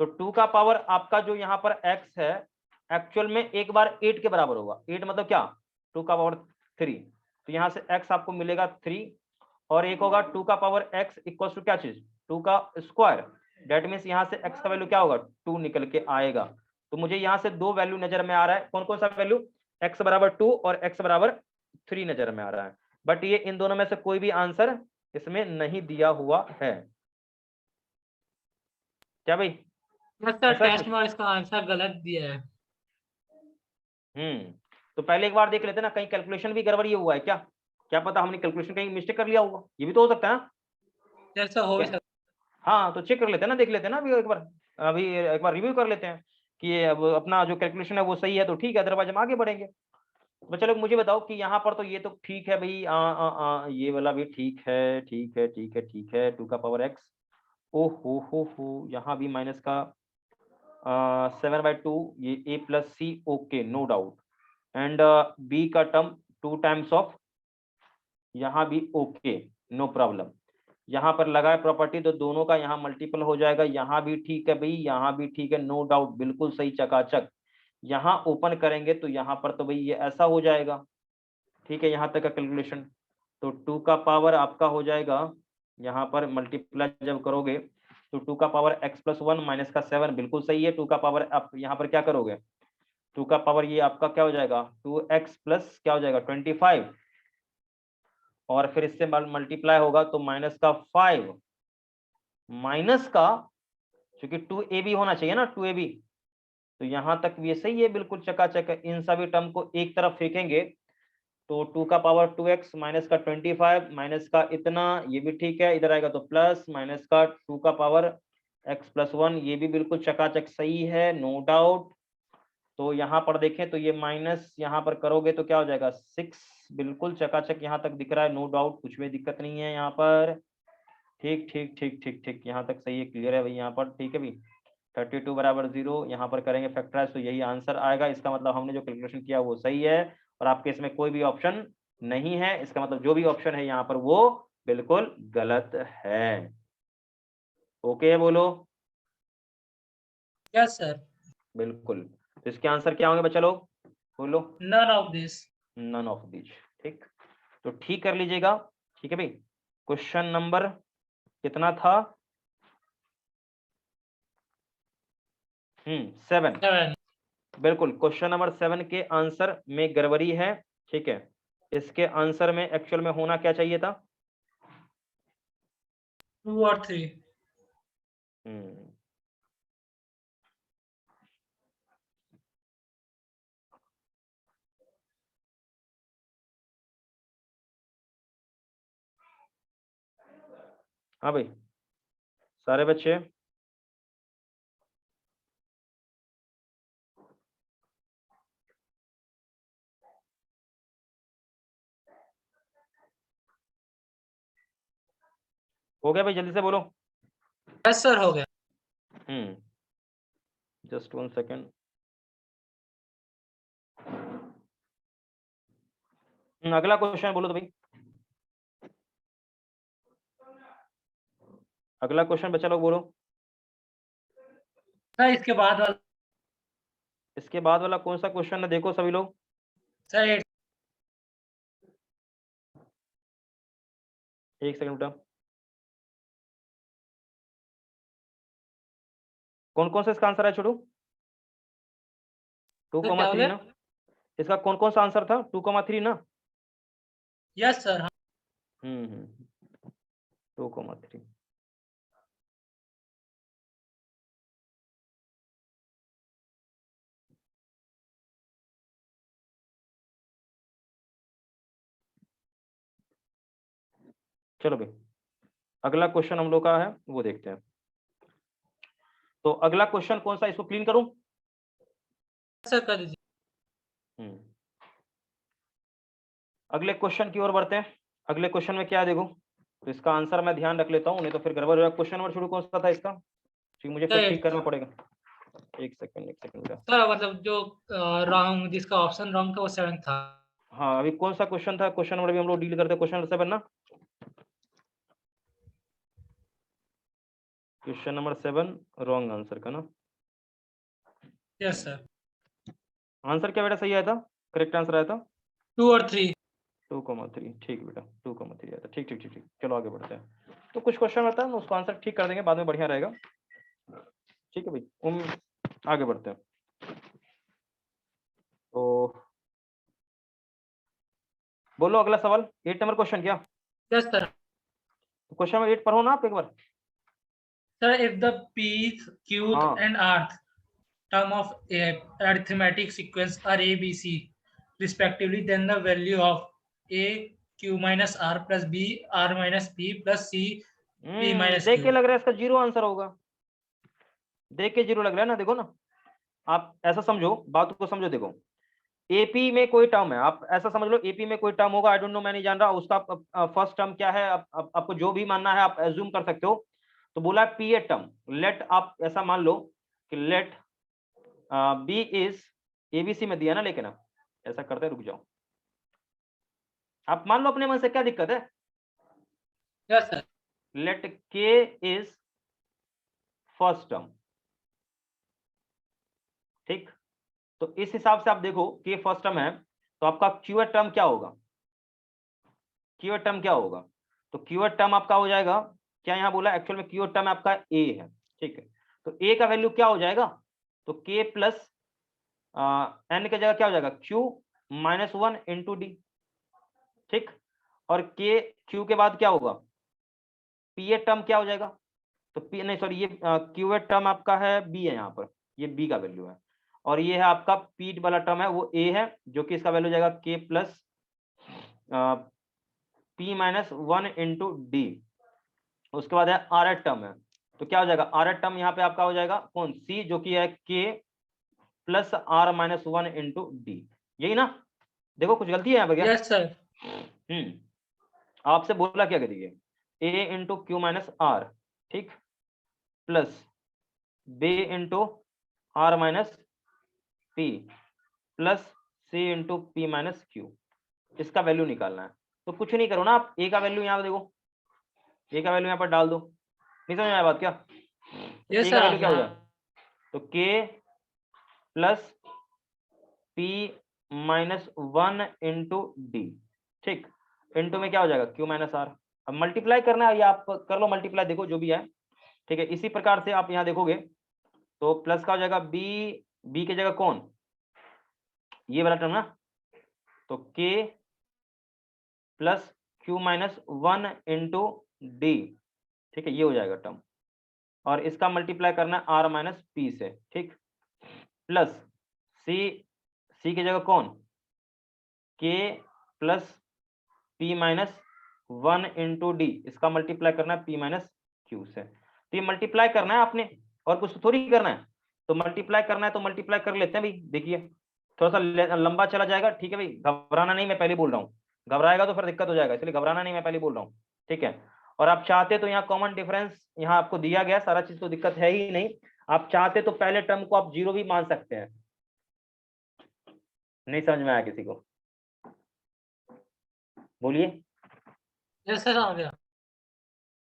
तो 2 का पावर आपका जो यहाँ पर x है एक्चुअल में एक बार 8 के बराबर होगा। 8 मतलब क्या 2 का पावर 3, तो यहाँ से x आपको मिलेगा 3 और एक होगा 2 का पावर x इक्वल टू क्या चीज 2 का स्क्वायर। डेट मीन्स यहाँ से x का वैल्यू क्या होगा 2 निकल के आएगा। तो मुझे यहाँ से दो वैल्यू नजर में आ रहा है, कौन कौन सा वैल्यू x बराबर 2 और x बराबर 3 नजर में आ रहा है। बट ये इन दोनों में से कोई भी आंसर इसमें नहीं दिया हुआ है, क्या भाई। यस सर, ऐसा टेस्ट कुछ में इसका आंसर गलत दिया है। तो पहले एक बार देख लेते ना, कहीं कैलकुलेशन भी गड़बड़ ये हुआ है क्या, क्या पता हमने कैलकुलेशन कहीं मिस्टेक कर लिया होगा, ये भी तो हो सकता है ना। यस सर, हो भी क्या? सकता। हाँ तो चेक कर लेते हैं ना, देख लेते हैं ना अभी एक बार रिव्यू कर लेते हैं कि ये अब अपना जो कैलकुलेशन है वो सही है तो ठीक है, अदरवाइज हम आगे बढ़ेंगे। तो चलो मुझे बताओ कि यहाँ पर तो ये तो ठीक है भाई, ये वाला भी ठीक है, ठीक है, ठीक है, ठीक है 2 का पावर x। ओ हो, यहाँ भी माइनस का 7/2, ये a plus C, okay no doubt. And b का टर्म 2 टाइम्स ऑफ, यहाँ भी ओके नो प्रॉब्लम। यहाँ पर लगाए प्रॉपर्टी तो दोनों का यहाँ मल्टीपल हो जाएगा, यहाँ भी ठीक है भाई, यहाँ भी ठीक है नो डाउट, बिल्कुल सही चकाचक। यहाँ ओपन करेंगे तो यहाँ पर तो भाई ये ऐसा हो जाएगा, ठीक है यहाँ तक का कैलकुलेशन। तो 2 का पावर आपका हो जाएगा, यहाँ पर मल्टीप्लाई जब करोगे तो 2 का पावर x प्लस 1 माइनस का 7, बिल्कुल सही है। 2 का पावर आप यहाँ पर क्या करोगे 2 का पावर ये आपका क्या हो जाएगा 2x प्लस क्या हो जाएगा 25 और फिर इससे मल्टीप्लाई होगा तो माइनस का 5 माइनस का, क्योंकि 2ab होना चाहिए ना 2ab, तो यहां तक ये सही है बिल्कुल चकाचक। इन सभी टर्म को एक तरफ फेंकेंगे तो 2 का पावर 2x माइनस का 25 माइनस का इतना, ये भी ठीक है, इधर आएगा तो प्लस माइनस का 2 का पावर x प्लस 1, ये भी बिल्कुल चकाचक सही है नो डाउट। तो यहाँ पर देखें तो ये माइनस यहाँ पर करोगे तो क्या हो जाएगा 6, बिल्कुल चकाचक यहाँ तक दिख रहा है नो डाउट, कुछ भी दिक्कत नहीं है यहाँ पर। ठीक ठीक ठीक ठीक ठीक, यहाँ तक सही है, क्लियर है भाई यहाँ पर, ठीक है भाई। 32 बराबर 0, यहाँ पर करेंगे फैक्टराइज तो यही आंसर आएगा। इसका मतलब हमने जो कैलकुलेशन किया वो सही है और आपके इसमें कोई भी ऑप्शन नहीं है, इसका मतलब जो भी ऑप्शन है यहाँ पर वो बिल्कुल गलत है। ओके है बोलो। Yes sir. बिल्कुल, तो इसके आंसर क्या होंगे बच्चा लोग बोलो। None of this. None of this, ठीक। तो ठीक कर लीजिएगा, ठीक है भाई। क्वेश्चन नंबर कितना था 7। 7। बिल्कुल क्वेश्चन नंबर 7 के आंसर में गड़बड़ी है, ठीक है। इसके आंसर में एक्चुअल में होना क्या चाहिए था 2 और 3। हम्म हाँ भाई सारे बच्चे हो गया भाई, जल्दी से बोलो। यस सर, हो गया। Just 1 second. अगला क्वेश्चन बोलो तो भाई, अगला क्वेश्चन बच्चा लोग बोलो। सर इसके बाद वाला। इसके बाद वाला कौन सा क्वेश्चन है देखो सभी लोग। सर 8। एक सेकंड बेटा, कौन कौन सा इसका आंसर है छोटू। क्या 2,3 बोले? ना, इसका कौन कौन सा आंसर था? 2,3 ना। Yes sir. 2,3। चलो भाई, अगला क्वेश्चन हम लोग का है वो देखते हैं। तो अगला क्वेश्चन कौन सा, इसको क्लीन करूं? सर कर दीजिए। अगले क्वेश्चन की ओर बढ़ते हैं। अगले क्वेश्चन में क्या है देखो, तो इसका आंसर मैं ध्यान रख लेता हूं, नहीं तो फिर गड़बड़ हो जाएगा। क्वेश्चन नंबर शुरू कौन सा था इसका? ठीक, मुझे फिर ठीक करना पड़ेगा। एक सेकंड का। सर मतलब जो रॉन्ग, जिसका ऑप्शन रॉन्ग था वो 7 था। हाँ, अभी कौन सा क्वेश्चन था? क्वेश्चन नंबर भी हम लोग डील करते हैं, क्वेश्चन नंबर 7 ना। क्वेश्चन नंबर 7 रॉन्ग आंसर का ना। Yes sir. आंसर क्या बेटा सही आया था? करेक्ट आंसर आया था 2 और 3। 2,3। ठीक बेटा, 2,3 आया था। ठीक ठीक ठीक ठीक, चलो आगे बढ़ते हैं। तो कुछ क्वेश्चन रहता है ना, उसको आंसर ठीक कर देंगे बाद में, बढ़िया रहेगा। ठीक है भाई, आगे बढ़ते हैं। तो बोलो अगला सवाल, 8 नंबर क्वेश्चन क्या? Yes sir. क्वेश्चन नंबर 8 पढ़ो ना आप एक बार। Sir if the pth, qth हाँ and rth term of a arithmetic sequence are a, b, c respectively, then the value of a q minus r plus b r minus p plus c p minus देख के q। लग रहा है इसका zero answer होगा। देख के zero लग रहा है ना, देखो ना, आप ऐसा समझो, बात को समझो। देखो, एपी में कोई टर्म है, आप ऐसा समझ लो, एपी में कोई टर्म होगा, आई डोंट नो, मैं नहीं जान रहा उसका फर्स्ट टर्म क्या है। आपको जो भी मानना है आप एज्यूम कर सकते हो। तो बोला पी ए टर्म, लेट, आप ऐसा मान लो कि लेट बी इज, एबीसी में दिया ना, लेकिन आप ऐसा करते, रुक जाओ, आप मान लो अपने मन से, क्या दिक्कत है? Yes sir. लेट के इज फर्स्ट टर्म। ठीक, तो इस हिसाब से आप देखो कि फर्स्ट टर्म है, तो आपका क्यूएट टर्म क्या होगा? क्यूएट टर्म क्या होगा? तो क्यूएट टर्म आपका हो जाएगा क्या, यहाँ बोला एक्चुअल में क्यूएट टर्म आपका ए है। ठीक है, तो ए का वैल्यू क्या हो जाएगा? तो के प्लस एन की जगह क्या हो जाएगा? Q minus 1 into D. ठीक, और के क्यू के बाद क्या होगा? पी ए टर्म क्या हो जाएगा? तो पी नहीं, सॉरी, ये क्यू ए टर्म आपका है बी है यहाँ पर, ये बी का वैल्यू है। और ये है आपका पी वाला टर्म है वो ए है, जो कि इसका वैल्यू जाएगा के plus P minus 1 into D. उसके बाद है आर एट टर्म है, तो क्या हो जाएगा? आर एट टर्म यहाँ पे आपका हो जाएगा कौन? सी, जो कि है K plus R minus 1 into D. यही ना? देखो कुछ गलती है यहाँ पे क्या? Yes sir. आपसे बोला क्या करिए, A into Q minus R, ठीक, plus B into R minus P plus C into P minus Q. इसका वैल्यू निकालना है। तो कुछ नहीं करो ना, आप ए का वैल्यू यहाँ पे देखो, ए का वैल्यू यहाँ पर डाल दो। नहीं समझ में आया बात क्या? यस ए सर का आ वैल्यू क्या हो गया। जाएगा? तो K plus P minus 1 into D. ठीक, इंटू में क्या हो जाएगा? Q minus R. अब मल्टीप्लाई करना है, या आप कर लो मल्टीप्लाई, देखो जो भी है। ठीक है, इसी प्रकार से आप यहाँ देखोगे तो प्लस का हो जाएगा बी, बी की जगह कौन? ये वाला टर्म ना, तो K plus Q minus 1 into D. ठीक है, ये हो जाएगा टर्म, और इसका मल्टीप्लाई करना है आर माइनस पी से। ठीक, प्लस सी, सी की जगह कौन? के plus P minus 1 into D, इसका मल्टीप्लाई करना है पी माइनस क्यू से। तो ये मल्टीप्लाई करना है आपने, और कुछ थोड़ी करना है। तो मल्टीप्लाई करना है तो मल्टीप्लाई कर लेते हैं भाई। देखिए थोड़ा सा लंबा चला जाएगा, ठीक है भाई, घबराना नहीं, मैं पहले बोल रहा हूँ, घबराएगा तो फिर दिक्कत हो जाएगा, इसलिए घबराना नहीं, मैं पहले बोल रहा हूँ। ठीक है, और आप चाहते तो यहाँ कॉमन डिफरेंस यहाँ आपको दिया गया सारा चीज, तो दिक्कत है ही नहीं। आप चाहते तो पहले टर्म को आप जीरो भी मान सकते हैं। नहीं समझ में आया किसी को? बोलिए। यस सर आ गया।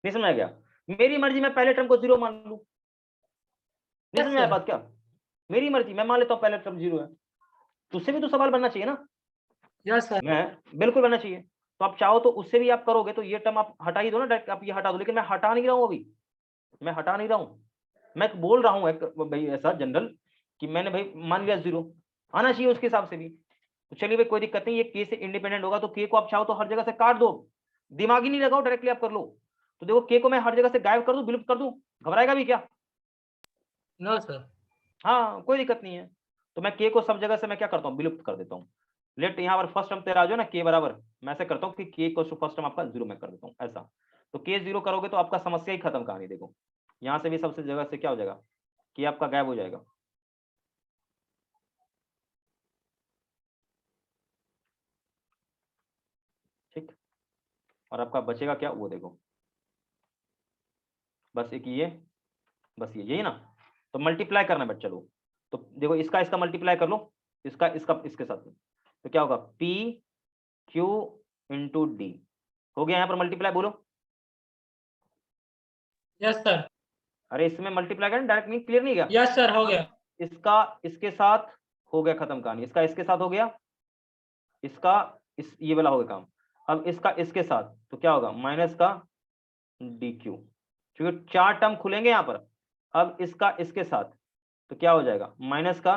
नहीं समझ आ गया? मेरी मर्जी, मैं पहले टर्म को जीरो मान लूं। नहीं समझ में आया बात क्या? मेरी मर्जी, मैं मान लेता हूँ पहले टर्म जीरो है, तो उससे भी तो सवाल बनना चाहिए ना। Yes sir. मैं बिल्कुल बनना चाहिए। तो आप चाहो तो उससे भी आप करोगे, तो ये टर्म आप हटा ही दो ना डायरेक्ट, आप ये हटा दो। लेकिन मैं हटा नहीं रहा हूँ अभी, मैं हटा नहीं रहा हूँ, मैं बोल रहा हूँ एक भाई ऐसा जनरल कि मैंने भाई मान लिया जीरो, आना चाहिए उसके हिसाब से भी। तो चलिए भाई कोई दिक्कत नहीं, ये के से इंडिपेंडेंट होगा तो के को आप चाहो तो हर जगह से काट दो, दिमाग ही नहीं लगाओ, डायरेक्टली आप कर लो। तो देखो के को मैं हर जगह से गायब कर दूं, विलुप्त कर दूं, घबराएगा भी क्या? No sir. हाँ कोई दिक्कत नहीं है। तो मैं के को सब जगह से मैं क्या करता हूँ, विलुप्त कर देता हूँ। लेट यहाँ पर फर्स्ट टर्म तेरा आ जाओ ना के बराबर, मैं ऐसे करता हूँ कि के को फर्स्ट टर्म आपका 0 में कर देता हूँ ऐसा। तो के 0 करोगे तो आपका समस्या ही खत्म कहानी। देखो यहाँ से भी सबसे जगह से क्या हो जाएगा, के आपका गायब हो जाएगा। ठीक, और आपका बचेगा क्या वो देखो, बस एक ये, बस ये यही ना। तो मल्टीप्लाई करना है चलो, तो देखो इसका इसका मल्टीप्लाई कर लो, इसका इसका इसके साथ, तो क्या होगा पी क्यू इंटू डी। हो गया यहाँ पर मल्टीप्लाई, बोलो। Yes sir. अरे इसमें मल्टीप्लाई करना डायरेक्ट नहीं, क्लियर नहीं गया? यस सर, हो गया। इसका इसके साथ हो गया खत्म कहानी, इसका इसके साथ हो गया, इसका इस ये वाला हो गया काम। अब इसका इसके साथ तो क्या होगा माइनस का डी क्यू, क्योंकि 4 टर्म खुलेंगे यहाँ पर। अब इसका इसके साथ तो क्या हो जाएगा माइनस का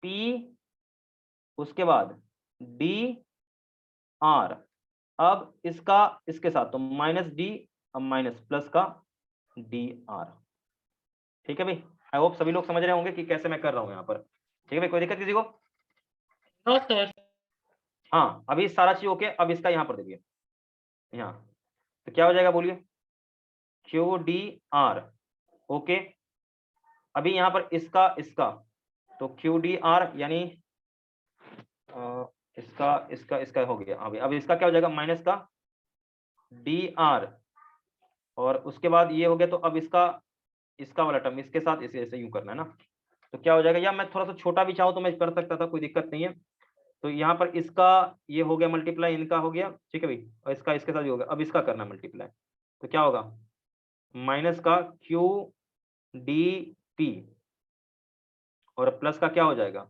पी, उसके बाद डी आर, अब इसका इसके साथ तो माइनस डी, अब माइनस प्लस का डी आर। ठीक है भाई, आई होप सभी लोग समझ रहे होंगे कि कैसे मैं कर रहा हूं यहाँ पर। ठीक है भाई, कोई दिक्कत किसी को? No sir. हाँ अभी सारा चीज ओके। अब इसका यहाँ पर देखिए, यहाँ तो क्या हो जाएगा बोलिए, क्यू डी आर, ओके। अभी यहाँ पर इसका इसका तो क्यू डी आर यानी इसका इसका इसका हो गया। अभी अब इसका क्या हो जाएगा माइनस का डी आर, और उसके बाद ये हो गया। तो अब इसका इसका वाला टर्म इसके साथ इसे ऐसे यूं करना है ना, तो क्या हो जाएगा, या मैं थोड़ा सा छोटा भी चाहूँ तो मैं कर सकता था, कोई दिक्कत नहीं है। तो यहाँ पर इसका ये हो गया मल्टीप्लाई, इनका हो गया, ठीक है भाई, और इसका इसके साथ ही हो गया। अब इसका करना मल्टीप्लाई, तो क्या होगा माइनस का क्यू डी पी, और प्लस का क्या हो जाएगा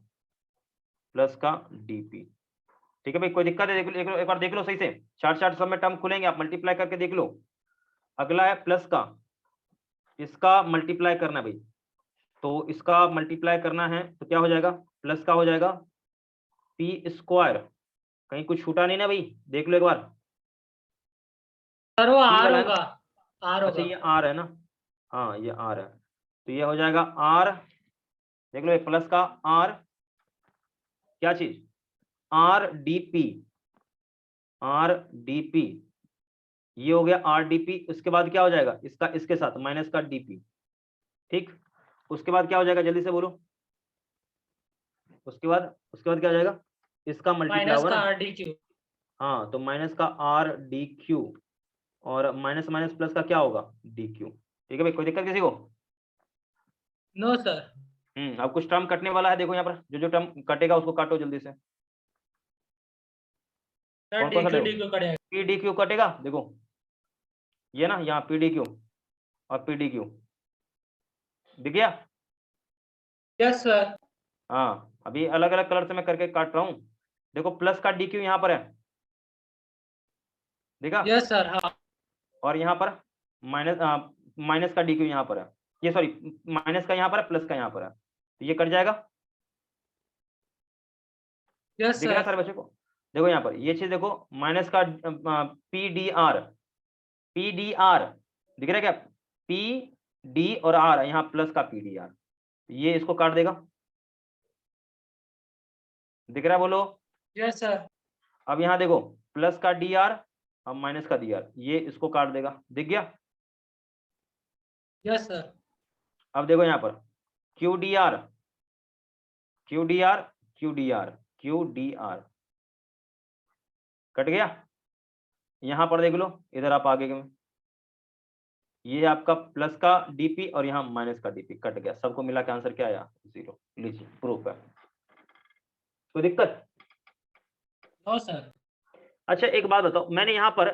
प्लस का डी पी। ठीक है भाई, कोई दिक्कत है? देख लो एक बार देख लो सही से, चार चार सब में टर्म खुलेंगे, आप मल्टीप्लाई करके देख लो। अगला है प्लस का, इसका मल्टीप्लाई करना है भाई, तो इसका मल्टीप्लाई करना है तो क्या हो जाएगा प्लस का हो जाएगा पी स्क्वायर, कहीं कुछ छूटा नहीं ना भाई, देख लो एक बार। सर वो P आर वाला है होगा, ना? आर अच्छा होगा। ये आर है ना, हाँ ये आर है, तो ये हो जाएगा आर, देख लो ये प्लस का आर, क्या चीज R D P, R D P, ये हो गया आर डी पी। उसके बाद क्या हो जाएगा इसका इसके साथ माइनस का डी पी। ठीक, उसके बाद क्या हो जाएगा जल्दी से बोलो, उसके बाद क्या हो जाएगा, इसका मल्टीप्लाई माइनस होगा का ना, आर डी क्यू। हाँ तो माइनस का आर डी क्यू, और माइनस माइनस प्लस का क्या होगा डी क्यू। ठीक है भाई, कोई दिक्कत किसी को? No sir. अब कुछ टर्म कटने वाला है, देखो यहाँ पर जो जो टर्म कटेगा उसको काटो जल्दी से। सर कौन डी कौन सा क्यू देखो? डी क्यू कटेगा। पी डी क्यू कटेगा, देखो ये ना यहाँ पी डी क्यू और पी डी क्यू दिख गया। Yes sir. हाँ अभी अलग अलग कलर से मैं करके काट रहा हूँ। देखो प्लस का डी क्यू यहाँ पर है, देखा? Yes sir. हाँ। और यहाँ पर माइनस माइनस का डी क्यू यहाँ पर है, ये सॉरी माइनस का यहाँ पर है, प्लस का यहाँ पर है, तो ये कट जाएगा। यस दिख रहा है सर। सारे बच्चों को? देखो यहाँ पर ये चीज देखो, माइनस का P D R, P D R दिख रहा है क्या, पी डी और आर, यहाँ प्लस का पी डी आर, ये इसको काट देगा। दिख रहा है बोलो? Yes sir. अब यहाँ देखो प्लस का डी आर और माइनस का डी आर, ये इसको काट देगा, दिख गया? Yes sir. अब देखो यहाँ पर Q D R, Q D R, Q D R, Q D R cut गया। यहाँ पर देख लो, इधर आप आगे में, ये आपका प्लस का डीपी और यहाँ माइनस का डीपी कट गया, सबको मिला के आंसर क्या आया 0। लीजिए प्रूफ है, कोई दिक्कत? No sir. अच्छा एक बात बताओ, मैंने यहाँ पर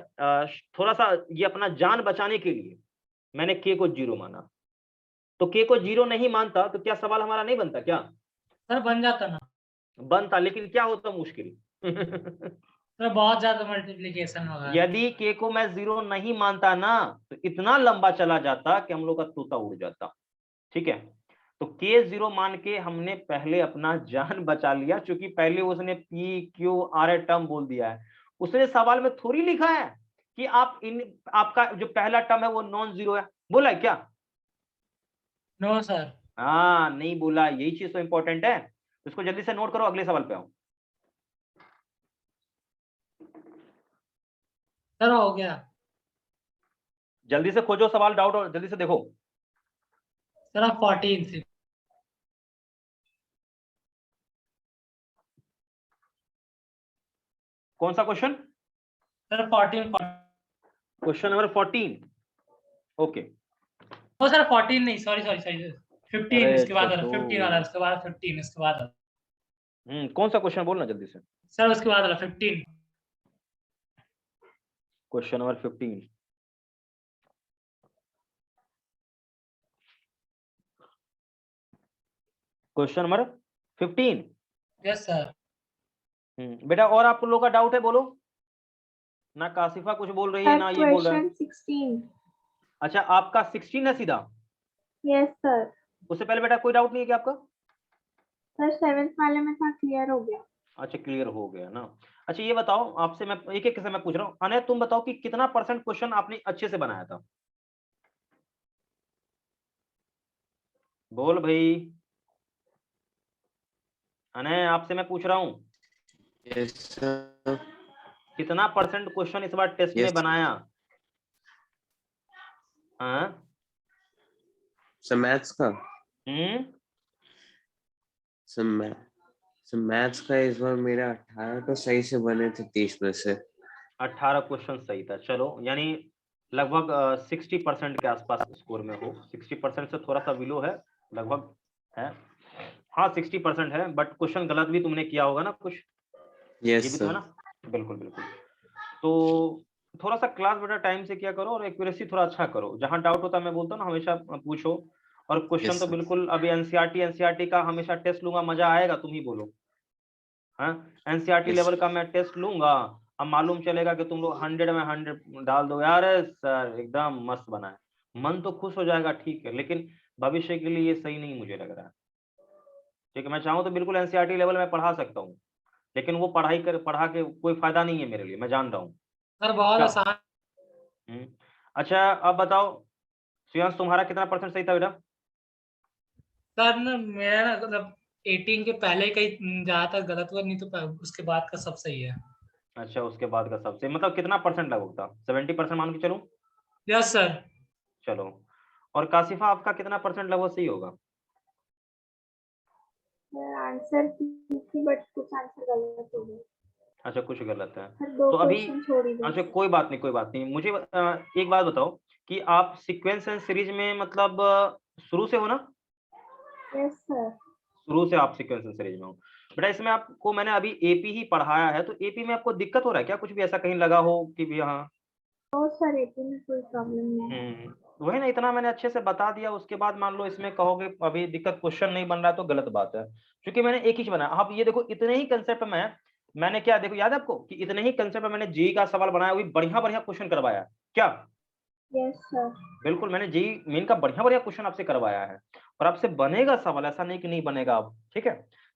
थोड़ा सा ये अपना जान बचाने के लिए मैंने के को 0 माना, तो के को 0 नहीं मानता तो क्या सवाल हमारा नहीं बनता क्या? सर बन जाता ना। बनता, लेकिन क्या होता मुश्किल सर बहुत ज्यादा मल्टीप्लीकेशन होगा। यदि के को मैं 0 नहीं मानता ना, तो इतना लंबा चला जाता कि हम लोग का तोता उड़ जाता। ठीक है, तो K0 मान के हमने पहले अपना जान बचा लिया, क्योंकि पहले उसने PQR टर्म बोल दिया है। उसने सवाल में थोड़ी लिखा है कि आपका जो पहला टर्म है वो नॉन जीरो है, बोला है क्या? No sir. हाँ नहीं बोला, यही चीज तो इंपॉर्टेंट है। इसको जल्दी से नोट करो, अगले सवाल पे आओ। सर हो गया। जल्दी से खोजो सवाल, डाउट, और जल्दी से देखो। सर आप 14 से। कौन सा question? Sir 14। Question number 14। Okay. ओ सर 14 नहीं, सॉरी सॉरी सॉरी 15 अरे इसके बाद वाला, छोटू। 15 वाला, उसके बाद 15 इसके बाद वाला। कौन सा क्वेश्चन बोलना जल्दी से। सर उसके बाद वाला 15। Question number 15। Question number 15। Yes sir. बेटा और आप लोगों का डाउट है, बोलो। ना काशिफा कुछ बोल रही है, ना ये बोल रहा है। क्वेश्चन 16। अच्छा आपका 16 है सीधा? Yes sir. उससे पहले बेटा कोई डाउट नहीं है क्या आपका? सर 7th वाले में था, क्लियर हो गया। अच्छा क्लियर हो गया ना। अच्छा ये बताओ, आपसे मैं एक एक से मैं पूछ रहा हूँ। अनय तुम बताओ कि कितना % क्वेश्चन आपने अच्छे से बनाया था? बोल भाई। अनय आपसे मैं पूछ रहा हूँ, यस सर। कितना % क्वेश्चन इस बार टेस्ट में यस बनाया? हाँ? सर मैथ्स का। हम्म सर मैथ्स का इस बार मेरा 18 तो सही से बने थे 30 में से। 18 क्वेश्चन सही था, चलो यानी लगभग 60% के आसपास स्कोर में हो। 60% से थोड़ा सा बिलो है लगभग, है। हाँ 60% है, बट क्वेश्चन गलत भी तुमने किया होगा ना कुछ, ये यस भी तो है सर। ना। बिल्कुल बिल्कुल। तो थोड़ा सा क्लास बेटा टाइम से किया करो, और एक्यूरेसी थोड़ा अच्छा करो। जहां डाउट होता है मैं बोलता हूँ ना, हमेशा पूछो। और क्वेश्चन यस तो सर। बिल्कुल अभी एनसीईआरटी का हमेशा टेस्ट लूंगा, मजा आएगा, तुम ही बोलो। हाँ एनसीईआरटी यस लेवल का मैं टेस्ट लूंगा, अब मालूम चलेगा कि तुम लोग 100 में 100 डाल दो, यार सर एकदम मस्त बना है, मन तो खुश हो जाएगा, ठीक है, लेकिन भविष्य के लिए ये सही नहीं मुझे लग रहा है। ठीक है, मैं चाहूँ तो बिल्कुल एनसीईआरटी लेवल में पढ़ा सकता हूँ, लेकिन वो पढ़ा के कोई फायदा नहीं है मेरे लिए, मैं जान रहा हूँ। सर बहुत क्या? आसान। अच्छा अब बताओ श्रेयांश, तुम्हारा कितना % सही था बेटा? सर ना मेरा ना मतलब 18 के पहले का ही ज्यादातर गलत हुआ, नहीं तो उसके बाद का सब सही है। अच्छा उसके बाद का सबसे मतलब कितना % लगभग था? 70% मान के चलो। Yes sir. चलो, और काशिफा आपका कितना % लगभग सही होगा? आंसर की थी बट कुछ आंसर गलत हो गए। अच्छा कुछ गलत है। सर 2 तो अभी क्वेश्चन छोड़ ही दो। अच्छा कोई बात नहीं, कोई बात नहीं। मुझे एक बात बताओ कि आप सीक्वेंस एंड सीरीज में मतलब शुरू से हो ना? Yes sir. शुरू से आप सीक्वेंस एंड सीरीज में हो। बेटा इसमें आपको मैंने अभी एपी ही पढ़ाया है, तो एपी में आपको दिक्कत हो रहा है क्या? कुछ भी ऐसा कहीं लगा हो कि भी हाँ? नो सर, एपी में कोई प्रॉब्लम नहीं है। वही ना, इतना मैंने अच्छे से बता दिया, उसके बाद मान लो इसमें कहोगे अभी दिक्कत, क्वेश्चन नहीं बन रहा है, तो गलत बात है। क्योंकि मैंने एक ही बनाया। आप ये देखो, इतने ही कंसेप्ट में मैंने क्या, देखो याद है आपको कि इतने ही कंसेप्ट में मैंने जेई का सवाल बनाया, वो भी बढ़िया बढ़िया क्वेश्चन करवाया है क्या? Yes sir. बिल्कुल, मैंने जेई मेन का बढ़िया बढ़िया क्वेश्चन आपसे करवाया है, और आपसे बनेगा सवाल, ऐसा नहीं कि नहीं बनेगा अब, ठीक है।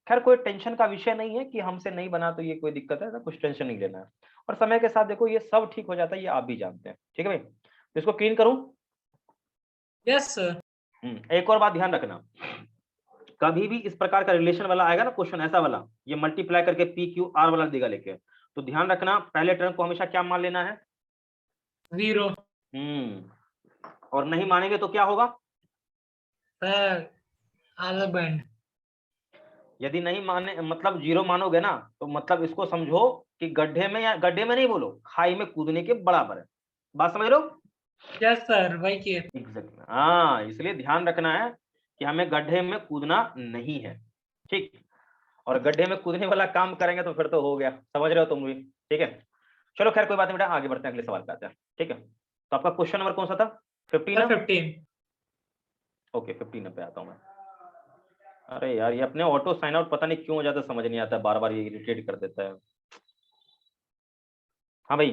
खैर कोई टेंशन का विषय नहीं है कि हमसे नहीं बना तो ये कोई दिक्कत है, तो कुछ टेंशन नहीं लेना है। और समय के साथ देखो ये सब ठीक हो जाता है, ये आप भी जानते हैं, ठीक है भाई। तो इसको क्लीन करूं। Yes sir. एक और बात ध्यान रखना, कभी भी इस प्रकार का रिलेशन वाला आएगा ना क्वेश्चन, ऐसा वाला, ये मल्टीप्लाई करके पी क्यू आर वाला देगा लेके, तो ध्यान रखना पहले टर्म को हमेशा क्या मान लेना है? 0। और नहीं मानेंगे तो क्या होगा? सर आधा बैंड। यदि नहीं माने मतलब 0 मानोगे ना, तो मतलब इसको समझो कि गड्ढे में, या गड्ढे में नहीं बोलो, खाई में कूदने के बराबर है। बात समझ लो? यस सर वही के। एग्जैक्टली, हाँ, इसलिए ध्यान रखना है कि हमें गड्ढे में कूदना नहीं है, ठीक। और गड्ढे में कूदने वाला काम करेंगे तो फिर तो हो गया, समझ रहे हो तुम भी, ठीक है। चलो खैर कोई बात नहीं बेटा, आगे बढ़ते हैं, अगले सवाल पे आते हैं, ठीक है। तो आपका क्वेश्चन नंबर कौन सा था? 15 सर ना? 15। ओके 15 पे आता हूं मैं। अरे यार ये अपने ऑटो साइन आउट पता नहीं क्यों हो जाता है, समझ नहीं आता, बार बार ये इरिटेट कर देता है। हाँ भाई,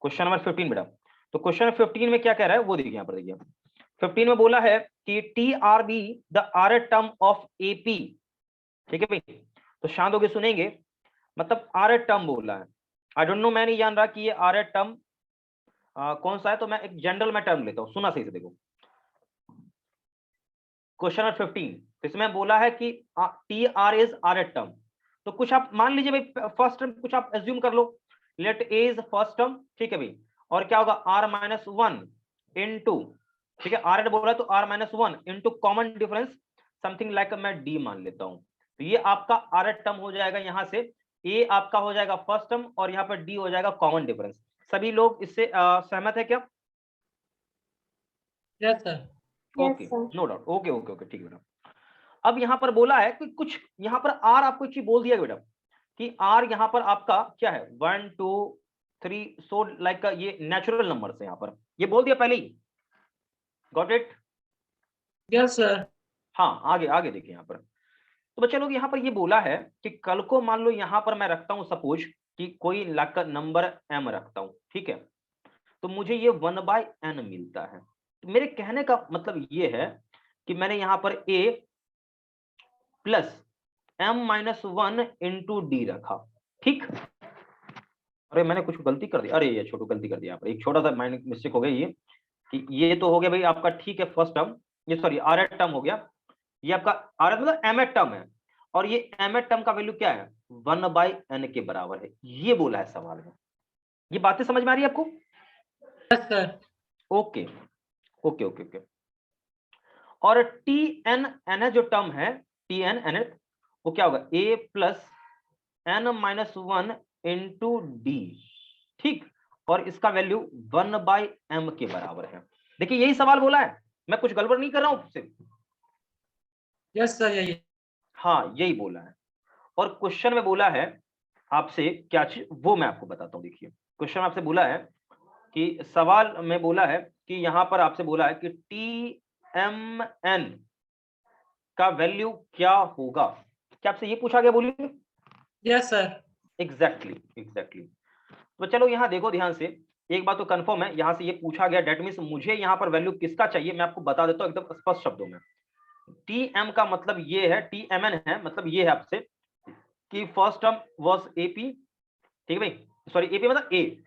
क्वेश्चन नंबर 15 बेटा। तो क्वेश्चन 15 में क्या कह रहा है वो देखिए, यहाँ पर देखिए। 15 में बोला है कि T R B the R term of AP, ठीक है भाई, तो शांत होके सुनेंगे, मतलब आर टर्म बोला है। आई डोंट नो, मैं नहीं जान रहा कि ये आर टर्म कौन सा है, तो मैं एक जनरल में टर्म लेता हूँ, सुना सही से देखो। क्वेश्चन नंबर 15 इसमें बोला है कि T R is R term, तो कुछ आप मान लीजिए भाई फर्स्ट टर्म कुछ आप एज्यूम कर लो, let a is first term, ठीक है भाई, और क्या होगा आर माइनस वन इंटू, ठीक है, आर बोला तो R minus one into common difference something like मैं डी मान लेता हूं, तो ये आपका आर टर्म हो जाएगा, यहां से ए आपका हो जाएगा फर्स्ट टर्म और यहाँ पर डी हो जाएगा कॉमन डिफरेंस। सभी लोग इससे सहमत है क्या? Yes sir. Okay, no doubt, okay okay okay, ठीक है बेटा। अब यहाँ पर बोला है कि कुछ यहाँ पर आर आपको एक चीज बोल दिया बेटा कि आर यहाँ पर आपका क्या है 1 2 3, सो लाइक ये नेचुरल नंबर है, यहाँ पर ये बोल दिया पहले ही, गॉट इट? Yes sir. हाँ, आगे आगे देखिए यहाँ पर, तो बच्चे लोग यहाँ पर ये बोला है कि कल को मान लो यहाँ पर मैं रखता हूँ सपोज कि कोई लाइक नंबर m रखता हूँ, ठीक है, तो मुझे ये 1/n मिलता है। तो मेरे कहने का मतलब ये है कि मैंने यहाँ पर a plus m-1 into D रखा, ठीक। अरे मैंने कुछ गलती कर दी, अरे ये छोटू गलती कर दिया यहाँ पर, एक छोटा सा माइनर मिस्टेक हो गया ये, कि ये तो हो गया भाई आपका, ठीक है, फर्स्ट टर्म, ये सॉरी आर टर्म हो गया, ये आपका आर मतलब एम टर्म है, और ये एम टर्म का वैल्यू क्या है 1/n के बराबर है, ये बोला है सवाल में। ये बातें समझ में आ रही है आपको? Yes sir. Okay okay okay okay. और टी एन एन जो टर्म है, टी एन एन वो क्या होगा a plus n-1 into D, ठीक, और इसका वैल्यू 1/m के बराबर है। देखिए यही सवाल बोला है, मैं कुछ गड़बड़ नहीं कर रहा हूं सिर्फ। यस सर, यही। हाँ यही बोला है, और क्वेश्चन में बोला है आपसे क्या चीज, वो मैं आपको बताता हूँ। देखिए क्वेश्चन आपसे बोला है कि सवाल में बोला है कि यहाँ पर आपसे बोला है कि टी एम एन का वैल्यू क्या होगा, क्या आपसे ये पूछा गया? बोलिए। Yes sir. Exactly exactly. तो चलो यहाँ देखो ध्यान से, एक बात तो कंफर्म है, यहाँ से ये पूछा गया, डेट मीन्स मुझे यहाँ पर वैल्यू किसका चाहिए, मैं आपको बता देता हूँ एकदम स्पष्ट शब्दों में। टी एम का मतलब ये है, टी एम एन है मतलब ये है आपसे कि फर्स्ट टर्म वाज एपी, ठीक है भाई, सॉरी एपी मतलब ए,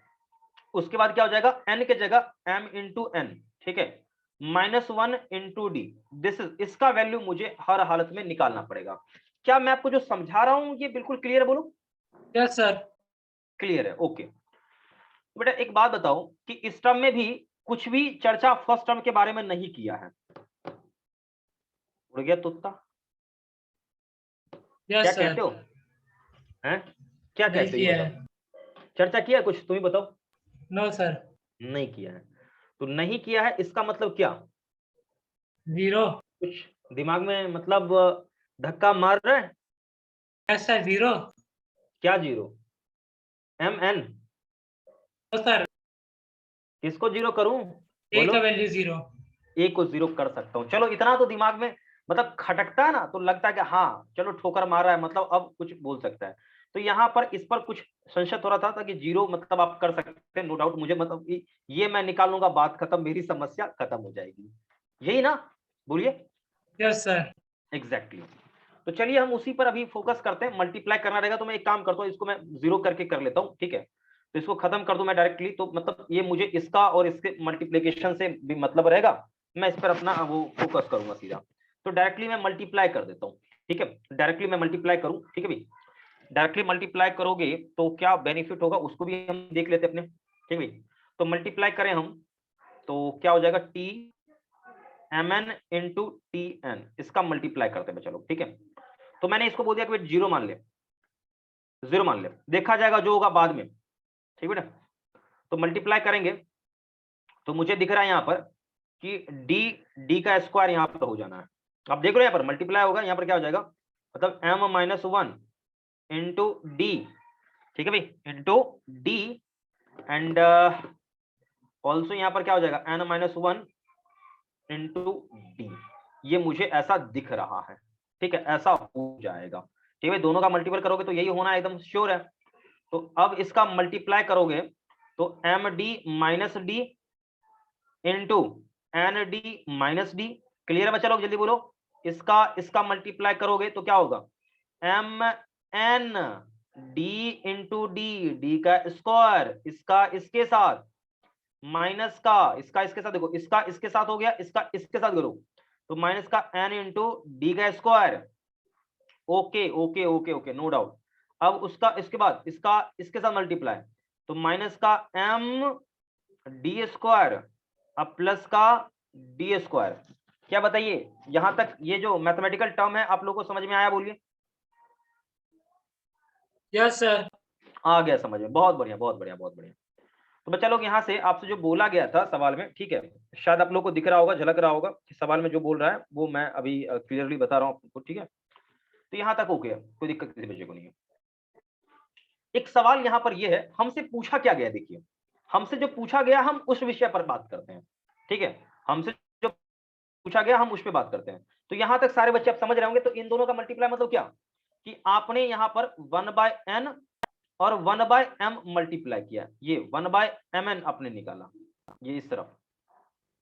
उसके बाद क्या हो जाएगा एन के जगह एम इंटू एन, ठीक है, -1 इंटू डी, दिस इज, इसका वैल्यू मुझे हर हालत में निकालना पड़ेगा। क्या मैं आपको जो समझा रहा हूं ये बिल्कुल क्लियर है? बोलो। Yes sir. क्लियर है, ओके। बेटा एक बात बताओ कि इस टर्म में भी कुछ भी चर्चा फर्स्ट टर्म के बारे में नहीं किया है, उड़ गया तुत्ता, क्या यस कहते सर। हो हैं? क्या नहीं कहते हो किया ये है। बताओ, चर्चा किया कुछ, तुम ही बताओ। No sir. नहीं किया है, तो नहीं किया है इसका मतलब क्या? जीरो। कुछ दिमाग में मतलब धक्का मार रहा है? Yes sir, zero. क्या zero? M n? No sir, किसको जीरो करूं? ए बोलो। का वैल्यू जीरो। ए को जीरो कर सकता हूं, चलो इतना तो दिमाग में मतलब खटकता है ना, तो लगता है कि हाँ चलो ठोकर मार रहा है, मतलब अब कुछ बोल सकता है। तो यहाँ पर इस पर कुछ संशय हो रहा था ताकि जीरो मतलब आप कर सकते हैं, नो डाउट, मुझे मतलब ये मैं निकाल लूंगा, बात खत्म, मेरी समस्या खत्म हो जाएगी, यही ना? बोलिए। Yes sir. एग्जैक्टली। तो चलिए हम उसी पर अभी फोकस करते हैं, मल्टीप्लाई करना रहेगा, तो मैं एक काम करता हूँ, इसको मैं जीरो करके कर लेता हूँ, ठीक है, तो इसको खत्म कर दूं मैं डायरेक्टली, तो मतलब ये मुझे इसका और इसके मल्टीप्लिकेशन से भी मतलब रहेगा, मैं इस पर अपना वो फोकस करूंगा सीधा, तो डायरेक्टली मैं मल्टीप्लाई कर देता हूँ, ठीक है, डायरेक्टली मैं मल्टीप्लाई करूँ, ठीक है भाई, डायरेक्टली मल्टीप्लाई करोगे तो क्या बेनिफिट होगा उसको भी हम देख लेते अपने, ठीक भाई, तो मल्टीप्लाई करें हम तो क्या हो जाएगा T M N into T N, इसका मल्टीप्लाई करते हैं, चलो ठीक है, तो मैंने इसको बोल दिया कि जीरो मान ले, जीरो मान ले, देखा जाएगा जो होगा बाद में, ठीक बेटा। तो मल्टीप्लाई करेंगे तो मुझे दिख रहा है यहाँ पर कि डी का स्क्वायर यहाँ पर हो जाना है, आप देख लो यहाँ पर मल्टीप्लाई होगा, यहाँ पर क्या हो जाएगा मतलब m-1 इंटू डी, ठीक है भाई, इंटू डी, एंड ऑल्सो यहाँ पर क्या हो जाएगा n-1 इंटू डी, ये मुझे ऐसा दिख रहा है, ठीक है, ऐसा हो जाएगा, ठीक है, दोनों का मल्टीपल करोगे तो यही होना एकदम श्योर है। तो अब इसका मल्टीप्लाई करोगे तो M D minus D into N D minus D. Clear है बच्चा लोग, जल्दी बोलो। इसका मल्टीप्लाई करोगे तो क्या होगा, M N D into D, D का स्क्वायर, इसका इसके साथ माइनस का इसका इसके साथ, देखो इसका इसके साथ हो गया, इसका इसके साथ करो तो माइनस का एन इंटू डी का square. Okay okay okay okay, no doubt. अब उसका इसके बाद इसका इसके साथ मल्टीप्लाई तो माइनस का एम डी स्क्वायर अब प्लस का डी स्क्वायर। क्या बताइए, यहां तक ये जो मैथमेटिकल टर्म है आप लोगों को समझ में आया, बोलिए। Yes sir. आ गया समझ में, बहुत बढ़िया बहुत बढ़िया बहुत बढ़िया। तो बच्चा लोग यहाँ से आपसे जो बोला गया था सवाल में, ठीक है, शायद आप लोग को दिख रहा होगा, झलक रहा होगा कि सवाल में जो बोल रहा है वो मैं अभी क्लियरली बता रहा हूँ आपको, ठीक है। तो यहाँ तक ओके है, कोई दिक्कत किसी बच्चे को नहीं है। एक सवाल यहाँ पर ये है, हमसे पूछा क्या गया, देखिए हमसे जो पूछा गया हम उस विषय पर बात करते हैं, ठीक है। हमसे जो पूछा गया हम उस पर बात करते हैं। तो यहाँ तक सारे बच्चे आप समझ रहे होंगे। तो इन दोनों का मल्टीप्लाई मतलब क्या, कि आपने यहाँ पर 1/n और 1/m मल्टीप्लाई किया, ये 1/mn आपने निकाला, ये इस तरफ,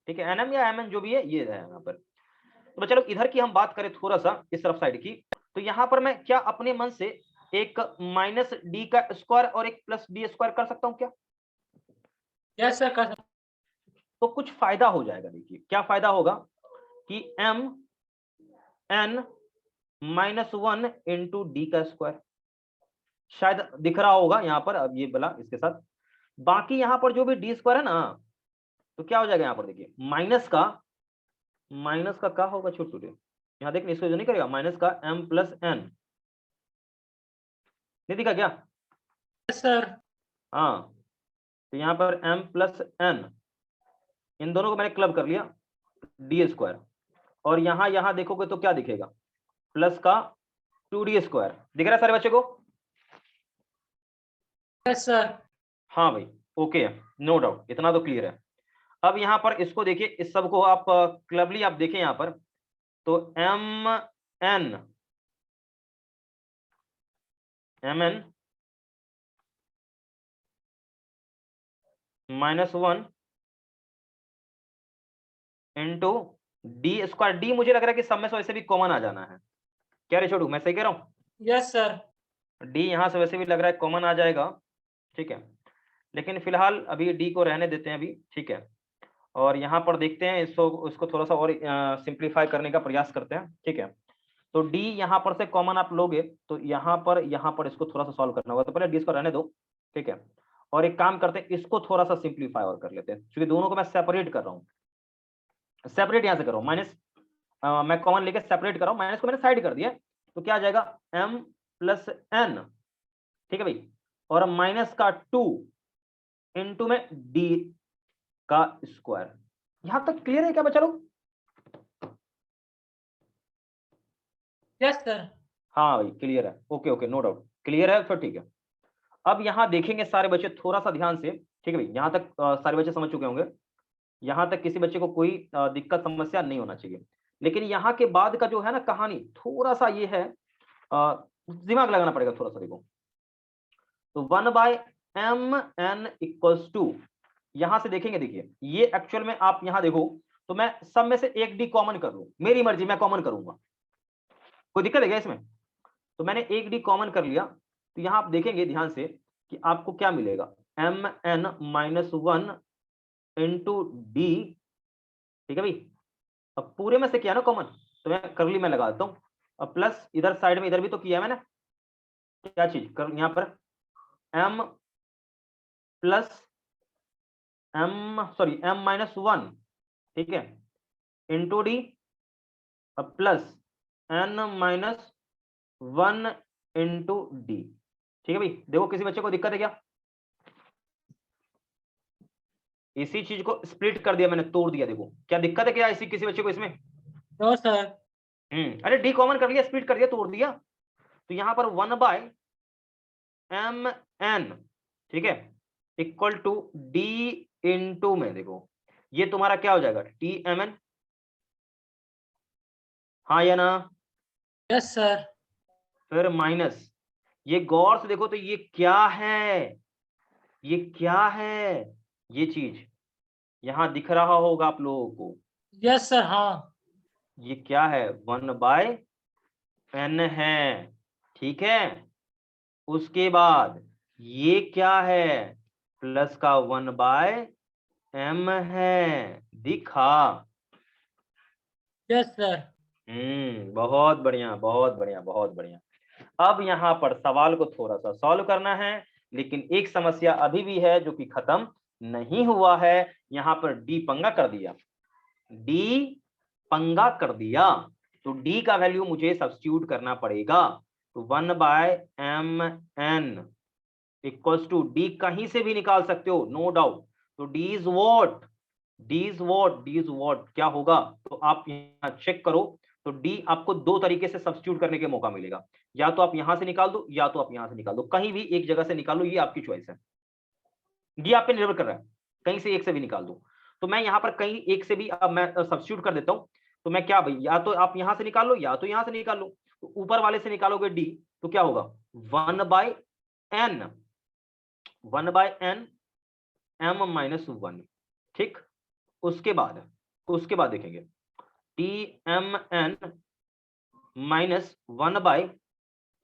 ठीक है, nm या mn जो भी है ये है यहाँ पर। तो चलो इधर की हम बात करें थोड़ा सा, इस तरफ साइड की। तो यहाँ पर मैं क्या अपने मन से एक माइनस डी का स्क्वायर और एक प्लस डी स्क्वायर कर सकता हूँ क्या? यस सर, कर। तो कुछ फायदा हो जाएगा। देखिए क्या फायदा होगा कि m n minus 1 into D का स्क्वायर, शायद दिख रहा होगा यहाँ पर, अब ये बोला इसके साथ। बाकी यहाँ पर जो भी डी स्क्वायर है ना, तो क्या हो जाएगा यहाँ पर, देखिए माइनस का क्या होगा छोटू रे, यहाँ देखने इसको जो नहीं करेगा, माइनस का m प्लस n, नहीं दिखा क्या? Yes sir. हाँ, तो यहाँ पर m प्लस n, इन दोनों को मैंने क्लब कर लिया, डी स्क्वायर। और यहाँ देखोगे तो क्या दिखेगा, प्लस का 2d स्क्वायर। दिख रहा है सारे बच्चे को? Yes sir. हाँ भाई, ओके है, नो डाउट, इतना तो क्लियर है। अब यहाँ पर इसको देखिए, इस सब को आप क्लबली आप देखें यहाँ पर, तो mn minus 1 into D square. D मुझे लग रहा है कि सब में से वैसे भी कॉमन आ जाना है, क्या रे छोटू, मैं सही कह रहा हूँ? Yes sir. डी यहाँ से वैसे भी लग रहा है कॉमन आ जाएगा, ठीक है। लेकिन फिलहाल अभी डी को रहने देते हैं अभी, ठीक है। और यहाँ पर देखते हैं इसको थोड़ा सा और सिंप्लीफाई करने का प्रयास करते हैं, ठीक है। तो डी यहाँ पर से कॉमन आप लोगे तो यहाँ पर इसको थोड़ा सा सॉल्व करना होगा। तो पहले डी को रहने दो, ठीक है। और एक काम करते हैं, इसको थोड़ा सा सिंप्लीफाई और कर लेते हैं, क्योंकि दोनों को मैं सेपरेट कर रहा हूँ। सेपरेट यहाँ से करो, माइनस मैं कॉमन लेके सेपरेट कर रहा हूँ, माइनस को मैंने साइड कर दिया। तो क्या आ जाएगा, m प्लस n, ठीक है भाई, और माइनस का 2 इंटू में d का स्क्वायर। यहां तक क्लियर है क्या बच्चा लोग? Yes sir. हाँ भाई क्लियर है, okay okay, no doubt clear है, फिर ठीक है। अब यहाँ देखेंगे सारे बच्चे थोड़ा सा ध्यान से, ठीक है भाई। यहाँ तक सारे बच्चे समझ चुके होंगे, यहाँ तक किसी बच्चे को कोई दिक्कत समस्या नहीं होना चाहिए। लेकिन यहाँ के बाद का जो है ना कहानी, थोड़ा सा ये है, दिमाग लगाना पड़ेगा थोड़ा सा। देखो तो 1/mn इक्वल्स टू, यहां से देखेंगे, देखिए ये एक्चुअल में आप यहां देखो तो मैं सब में से एक डी कॉमन कर लूं, मेरी मर्जी, मैं कॉमन करूंगा, कोई दिक्कत है क्या इसमें? तो मैंने एक डी कॉमन कर लिया। तो यहां आप देखेंगे ध्यान से कि आपको क्या मिलेगा, mn माइनस 1 इंटू डी, ठीक है भाई। अब पूरे में से किया ना कॉमन, तो मैं करली में लगा देता हूं। अब प्लस इधर साइड में इधर भी तो किया मैंने, क्या चीज कर यहाँ पर, m प्लस m माइनस 1, ठीक है, into D plus n minus 1 into D, ठीक है भाई। देखो किसी बच्चे को दिक्कत है क्या? इसी चीज को स्प्लिट कर दिया मैंने, तोड़ दिया, देखो क्या दिक्कत है क्या इसी किसी बच्चे को इसमें? No sir. अरे डी कॉमन कर लिया, स्प्लिट कर दिया, तोड़ दिया। तो यहाँ पर 1/mn, ठीक है, इक्वल टू डी इंटू में, देखो ये तुम्हारा क्या हो जाएगा, tmn, हाँ या ना? Yes sir. फिर माइनस, ये गौर से देखो तो ये क्या है, ये क्या है, ये चीज यहाँ दिख रहा होगा आप लोगों को, यस सर, हाँ। ये क्या है, 1/n है, ठीक है। उसके बाद ये क्या है, प्लस का 1/m है, दिखा। Yes sir. बहुत बढ़िया, बहुत बढ़िया, बहुत बढ़िया। अब यहाँ पर सवाल को थोड़ा सा सॉल्व करना है, लेकिन एक समस्या अभी भी है जो कि खत्म नहीं हुआ है। यहाँ पर डी पंगा कर दिया, डी पंगा कर दिया, तो डी का वैल्यू मुझे सब्स्टिट्यूट करना पड़ेगा। तो 1/mn इक्वल्स टू डी कहीं से भी निकाल सकते हो, नो डाउट। तो D is what, D is what, D is what क्या होगा, तो आप यहाँ चेक करो। तो डी आपको दो तरीके से सब्स्टिट्यूट करने के मौका मिलेगा, या तो आप यहां से निकाल दो या तो आप यहां से निकाल दो, कहीं भी एक जगह से निकालो, ये आपकी चॉइस है, ये आप पे निर्भर कर रहा है, कहीं से एक से भी निकाल दो। तो मैं यहाँ पर कहीं एक से भी अब मैं सब्स्टिट्यूट कर देता हूँ। तो मैं क्या भाई, या तो आप यहां से निकाल लो या तो यहां से निकाल लो। तो ऊपर वाले से निकालोगे डी, तो क्या होगा 1/n, 1/n m-1, ठीक। उसके बाद देखेंगे tmn -1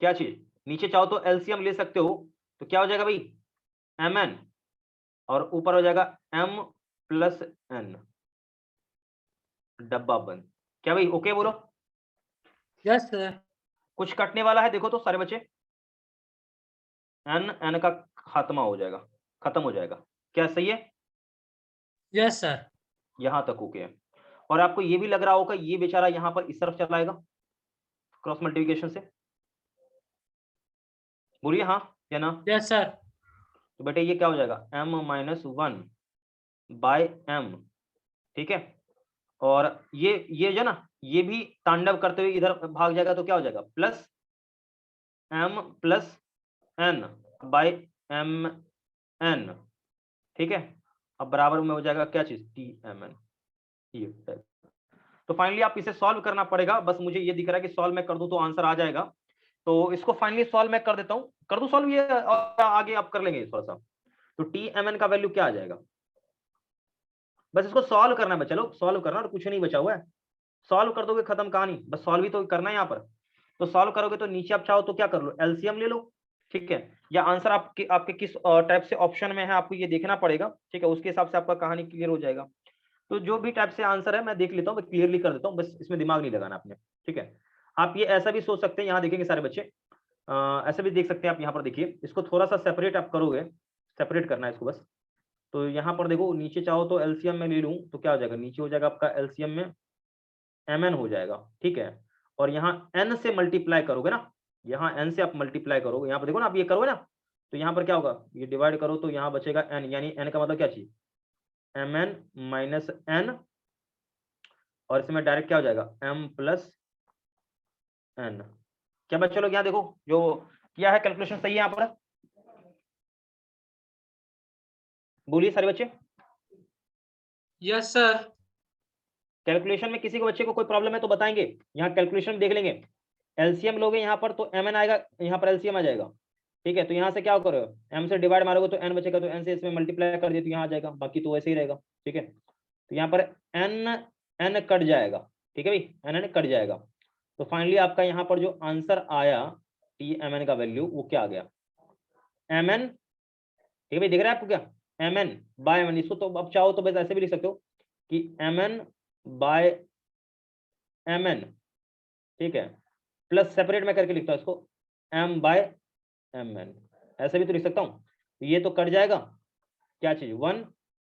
क्या चीज, नीचे चाहो तो एलसीएम ले सकते हो, तो क्या हो जाएगा भाई mn, और ऊपर हो जाएगा m+n, डब्बा बंद। क्या भाई ओके बोलो, यस सर। कुछ कटने वाला है देखो तो सारे बच्चे, n का खात्मा हो जाएगा, खत्म हो जाएगा, क्या सही है, यस सर। यहां तक ओके है। और आपको ये भी लग रहा होगा ये बेचारा यहां पर इस तरफ चलाएगा क्रॉस मल्टीप्लिकेशन से, बोलिए हाँ या ना। Yes sir. तो बेटे ये क्या हो जाएगा m-1/m, ठीक है। और ये जो ना, ये भी तांडव करते हुए इधर भाग जाएगा, तो क्या हो जाएगा प्लस m+n/mn, ठीक है। अब बराबर में हो जाएगा क्या चीज tmn, ये। तो फाइनली आप इसे सॉल्व करना पड़ेगा, बस मुझे ये दिख रहा है कि सॉल्व मैं कर दूं तो आंसर आ जाएगा। तो इसको फाइनली सॉल्व मैं कर देता हूं, कर दूं सॉल्व ये, और आगे आप कर लेंगे थोड़ा सा। तो tmn का वैल्यू क्या आ जाएगा, बस इसको सॉल्व करना है, चलो सॉल्व करना, और कुछ नहीं बचा हुआ है, सॉल्व कर दोगे खत्म कहानी, बस सॉल्व ही तो करना है यहाँ पर। तो सॉल्व करोगे तो नीचे आप चाहो तो क्या कर लो, एलसीएम ले लो, ठीक है। या आंसर आपके किस टाइप से ऑप्शन में है आपको ये देखना पड़ेगा, ठीक है, उसके हिसाब से आपका कहानी क्लियर हो जाएगा। तो जो भी टाइप से आंसर है मैं देख लेता हूँ, मैं क्लियरली कर देता हूँ, बस इसमें दिमाग नहीं लगाना आपने, ठीक है। आप ये ऐसा भी सोच सकते हैं, यहाँ देखेंगे सारे बच्चे, ऐसे भी देख सकते हैं आप, यहाँ पर देखिए, इसको थोड़ा सा सेपरेट आप करोगे, सेपरेट करना है इसको बस। तो यहाँ पर देखो नीचे चाहो तो एलसीएम में ले लूँ तो क्या हो जाएगा, नीचे हो जाएगा आपका एलसीएम में mn हो जाएगा, ठीक है। और यहाँ n से मल्टीप्लाई करोगे ना, यहाँ n से आप मल्टीप्लाई करोगे, यहाँ पर देखो ना आप ये करोगे ना, तो यहाँ पर क्या होगा, ये डिवाइड करो तो यहाँ बचेगा n, यानी n का मतलब क्या चीज mn -n, और इसमें डायरेक्ट क्या हो जाएगा m+n। क्या बच्चे लोग यहाँ देखो जो किया है कैलकुलेशन सही है यहाँ पर, बोलिए सारे बच्चे। Yes sir. कैलकुलेशन में किसी को बच्चे को कोई प्रॉब्लम है तो बताएंगे, यहाँ कैलकुलेशन देख लेंगे। एलसीएम लोगे यहाँ पर तो mn आएगा, यहाँ पर एलसीएम आ जाएगा, ठीक है। तो यहाँ से क्या करो, m से डिवाइड मारोगे तो n बचेगा, तो n से इसमें मल्टीप्लाई कर दिए तो यहाँ आ जाएगा, बाकी तो वैसे ही रहेगा, ठीक है। तो यहाँ पर n कट जाएगा, ठीक है भाई, n कट जाएगा। तो फाइनली आपका यहाँ पर जो आंसर आया tmn का वैल्यू वो क्या आ गया mn, ठीक है भाई, दिख रहा है आपको क्या mn/mn। इसको तो अब चाहो तो बस ऐसे भी लिख सकते हो कि mn/mn, ठीक है, प्लस सेपरेट में करके लिखता हूँ इसको m/mn, ऐसे भी तो लिख सकता हूँ। ये तो कट जाएगा क्या चीज 1,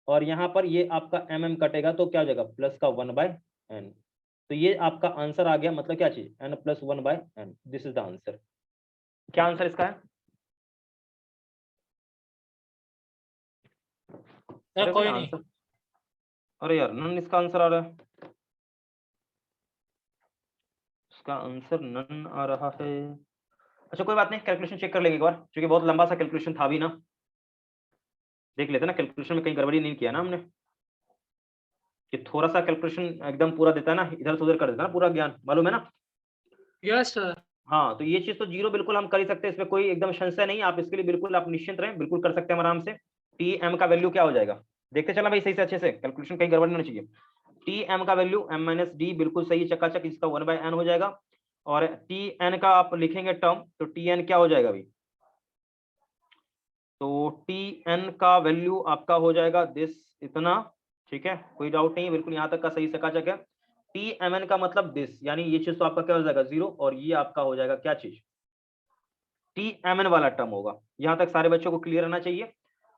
और यहाँ पर ये आपका mm कटेगा तो क्या हो जाएगा प्लस का 1/n। तो ये आपका आंसर आ गया, मतलब क्या चीज n+1/n, this is the answer. क्या आंसर इसका है सर कोई नहीं। आंसर, अरे यार नन इसका आंसर आ रहा है, इसका आंसर नन आ रहा है। अच्छा कोई बात नहीं, कैलकुलेशन चेक कर लेंगे एक बार, क्योंकि बहुत लंबा सा कैलकुलेशन था भी ना, देख लेते ना कैलकुलेशन में कहीं गड़बड़ी नहीं किया ना हमने, कि थोड़ा सा कैलकुलेशन एकदम पूरा देता है ना, इधर से उधर कर देता है ना पूरा ज्ञान, मालूम है ना। Yes sir. हाँ तो ये चीज तो जीरो बिल्कुल हम कर ही सकते हैं, इसमें कोई एकदम संशय नहीं, आप इसके लिए बिल्कुल आप निश्चिंत रहें, बिल्कुल कर सकते हैं आराम से। टी एम का वैल्यू क्या हो जाएगा देखते चला भाई सही से, अच्छे से, कैलकुलेशन कहीं गड़बड़ नहीं होनी चाहिए। टी एम का वैल्यू m माइनस डी बिल्कुल सही चकाचक, इसका 1/n हो जाएगा। और टी एन का आप लिखेंगे टर्म तो टी एन क्या हो जाएगा भाई, तो टी एन का वैल्यू आपका हो जाएगा दिस इतना, ठीक है, कोई डाउट नहीं, बिल्कुल यहाँ तक का सही चकाचक है। टी एम एन का मतलब दिस, यानी ये चीज तो आपका क्या हो जाएगा 0, और ये आपका हो जाएगा क्या चीज, टी एम एन वाला टर्म होगा। यहाँ तक सारे बच्चों को क्लियर रहना चाहिए।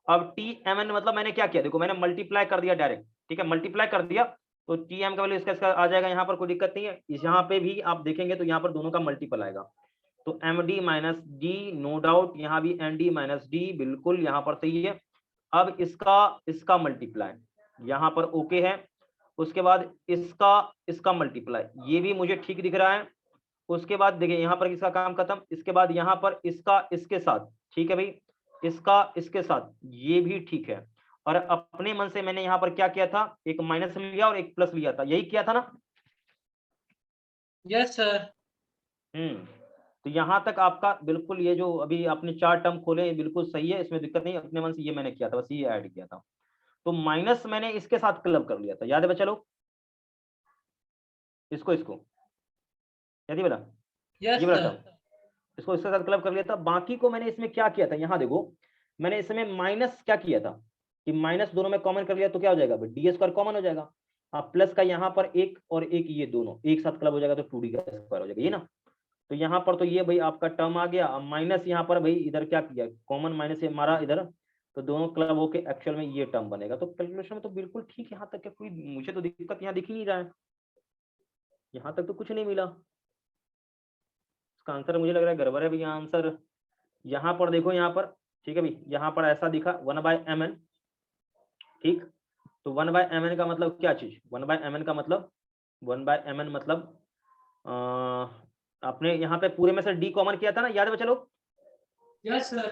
अब टी एम एन मतलब मैंने क्या किया, देखो मैंने मल्टीप्लाई कर दिया डायरेक्ट, ठीक है, मल्टीप्लाई कर दिया तो टी एम का वैल्यू इसका आ जाएगा, यहाँ पर कोई दिक्कत नहीं है। इस यहाँ पे भी आप देखेंगे तो यहाँ पर दोनों का मल्टीपल आएगा, तो M D minus D, no doubt, यहाँ भी एन डी माइनस डी, बिल्कुल यहाँ पर सही है। अब इसका मल्टीप्लाई यहाँ पर ओके है, उसके बाद इसका मल्टीप्लाई, ये भी मुझे ठीक दिख रहा है। उसके बाद देखिए यहाँ पर इसका काम खत्म, इसके बाद यहाँ पर इसका इसके साथ, ठीक है भाई, इसका इसके साथ, ये भी ठीक है। और अपने मन से मैंने यहाँ पर क्या किया था, एक माइनस लिया और एक प्लस लिया था, यही किया था ना। Yes sir. तो यहाँ तक आपका बिल्कुल, ये जो अभी आपने 4 टर्म खोले ये बिल्कुल सही है, इसमें दिक्कत नहीं, अपने मन से ये मैंने किया था, बस ये ऐड किया था। तो माइनस मैंने इसके साथ क्लब कर लिया था, याद है बच्चा लोग, इसको याद ही बेटा, यस ये बड़ा सर। टर्म, इसको इसके साथ क्लब कर लिया था। बाकी को मैंने इसमें क्या किया था, यहाँ देखो मैंने इसमें माइनस क्या किया था कि माइनस दोनों में कॉमन कर लिया तो क्या हो जाएगा, डी स्क्वायर कॉमन हो जाएगा। अब प्लस का यहाँ पर एक और एक, ये दोनों एक साथ क्लब हो जाएगा तो 2d का स्क्वायर हो जाएगा, ये ना। तो यहाँ पर तो ये भाई आपका टर्म आ गया। अब माइनस यहाँ पर भाई इधर क्या किया, कॉमन माइनस से मारा इधर, तो दोनों क्लब होके एक्चुअल में ये टर्म बनेगा। तो कैलकुलेशन में तो बिल्कुल ठीक, यहाँ तक कोई मुझे तो दिक्कत यहाँ दिख ही नहीं रहा है, यहाँ तक तो कुछ नहीं मिला। इसका आंसर मुझे लग रहा है गड़बड़ है भैया आंसर। यहाँ पर देखो, यहाँ पर ठीक है भाई, यहाँ पर ऐसा दिखा 1/mn, ठीक। तो 1/mn का मतलब क्या चीज, 1/mn का मतलब 1/mn मतलब आपने यहाँ पे पूरे में से डी कॉमन किया था ना, याद है चलो, यस सर।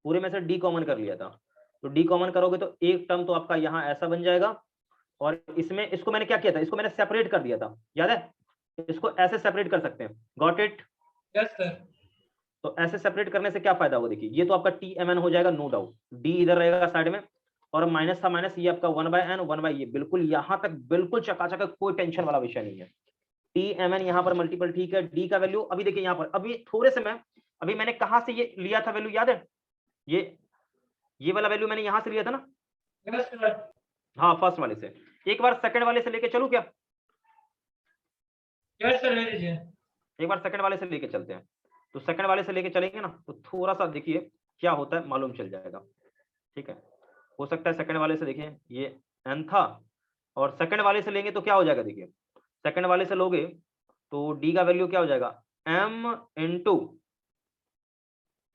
पूरे में से डी कॉमन कर लिया था। तो डी कॉमन करोगे तो एक टर्म तो आपका यहाँ ऐसा बन जाएगा, और इसमें इसको मैंने क्या किया था, इसको मैंने सेपरेट कर दिया था, याद है, इसको ऐसे सेपरेट कर सकते हैं, गॉट इट। Yes sir. तो ऐसे सेपरेट करने से क्या फायदा होगा, देखिए ये तो आपका टी एम एन हो जाएगा, नो डाउट, डी इधर रहेगा साइड में, और माइनस था माइनस, ये आपका 1/n 1/, ये बिल्कुल यहाँ तक बिल्कुल चकाचक, कोई टेंशन वाला विषय नहीं है। टी एम एन यहाँ पर मल्टीपल ठीक है, डी का वैल्यू अभी देखिए यहाँ पर, अभी थोड़े से मैं अभी मैंने कहाँ से ये लिया था वैल्यू, याद है, ये वाला वैल्यू मैंने यहाँ से लिया था ना। Yes sir. हाँ फर्स्ट वाले से, एक बार सेकंड वाले से लेके चलूं क्या, यस सर, ले लीजिए। एक बार सेकंड वाले से लेके चलते हैं। तो सेकंड वाले से लेके चलेंगे ना तो थोड़ा सा देखिए क्या होता है, मालूम चल जाएगा, ठीक है। हो सकता है सेकंड वाले से देखिए ये n था, और सेकंड वाले से लेंगे तो क्या हो जाएगा, देखिए सेकंड वाले से लोगे तो d का वैल्यू क्या हो जाएगा, m इंटू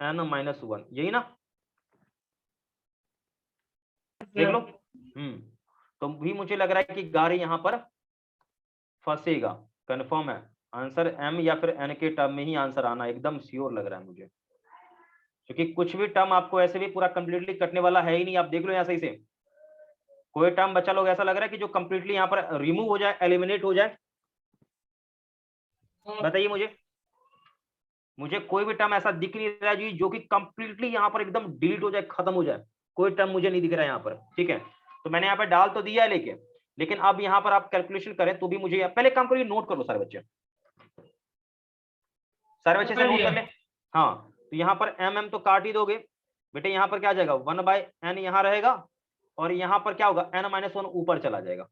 n-1, यही ना, देख लो। तो भी मुझे लग रहा है कि गाड़ी यहाँ पर फंसेगा, कंफर्म है आंसर m या फिर n के टर्म में ही आंसर आना, एकदम श्योर लग रहा है मुझे, क्योंकि कुछ भी टर्म आपको ऐसे भी पूरा कंप्लीटली कटने वाला है ही नहीं। आप देख लो यहाँ सही से, कोई टर्म बच्चा लोग ऐसा लग रहा है कि जो कंप्लीटली यहाँ पर रिमूव हो जाए, एलिमिनेट हो जाए, बताइए मुझे कोई भी टर्म ऐसा दिख नहीं रहा है जो कि कंप्लीटली यहाँ पर एकदम डिलीट हो जाए, खत्म हो जाए, कोई टर्म मुझे नहीं दिख रहा है यहाँ पर, ठीक है। तो मैंने यहाँ पर डाल तो दिया है, लेकिन अब यहाँ पर आप कैलकुलेशन करें तो भी मुझे, पहले काम करिए, नोट कर लो सारे बच्चे से नोट कर ले। हाँ तो यहाँ पर m तो काट ही दोगे बेटे, यहाँ पर क्या आ जाएगा 1/n यहाँ रहेगा, और यहाँ पर क्या होगा n-1 ऊपर चला जाएगा।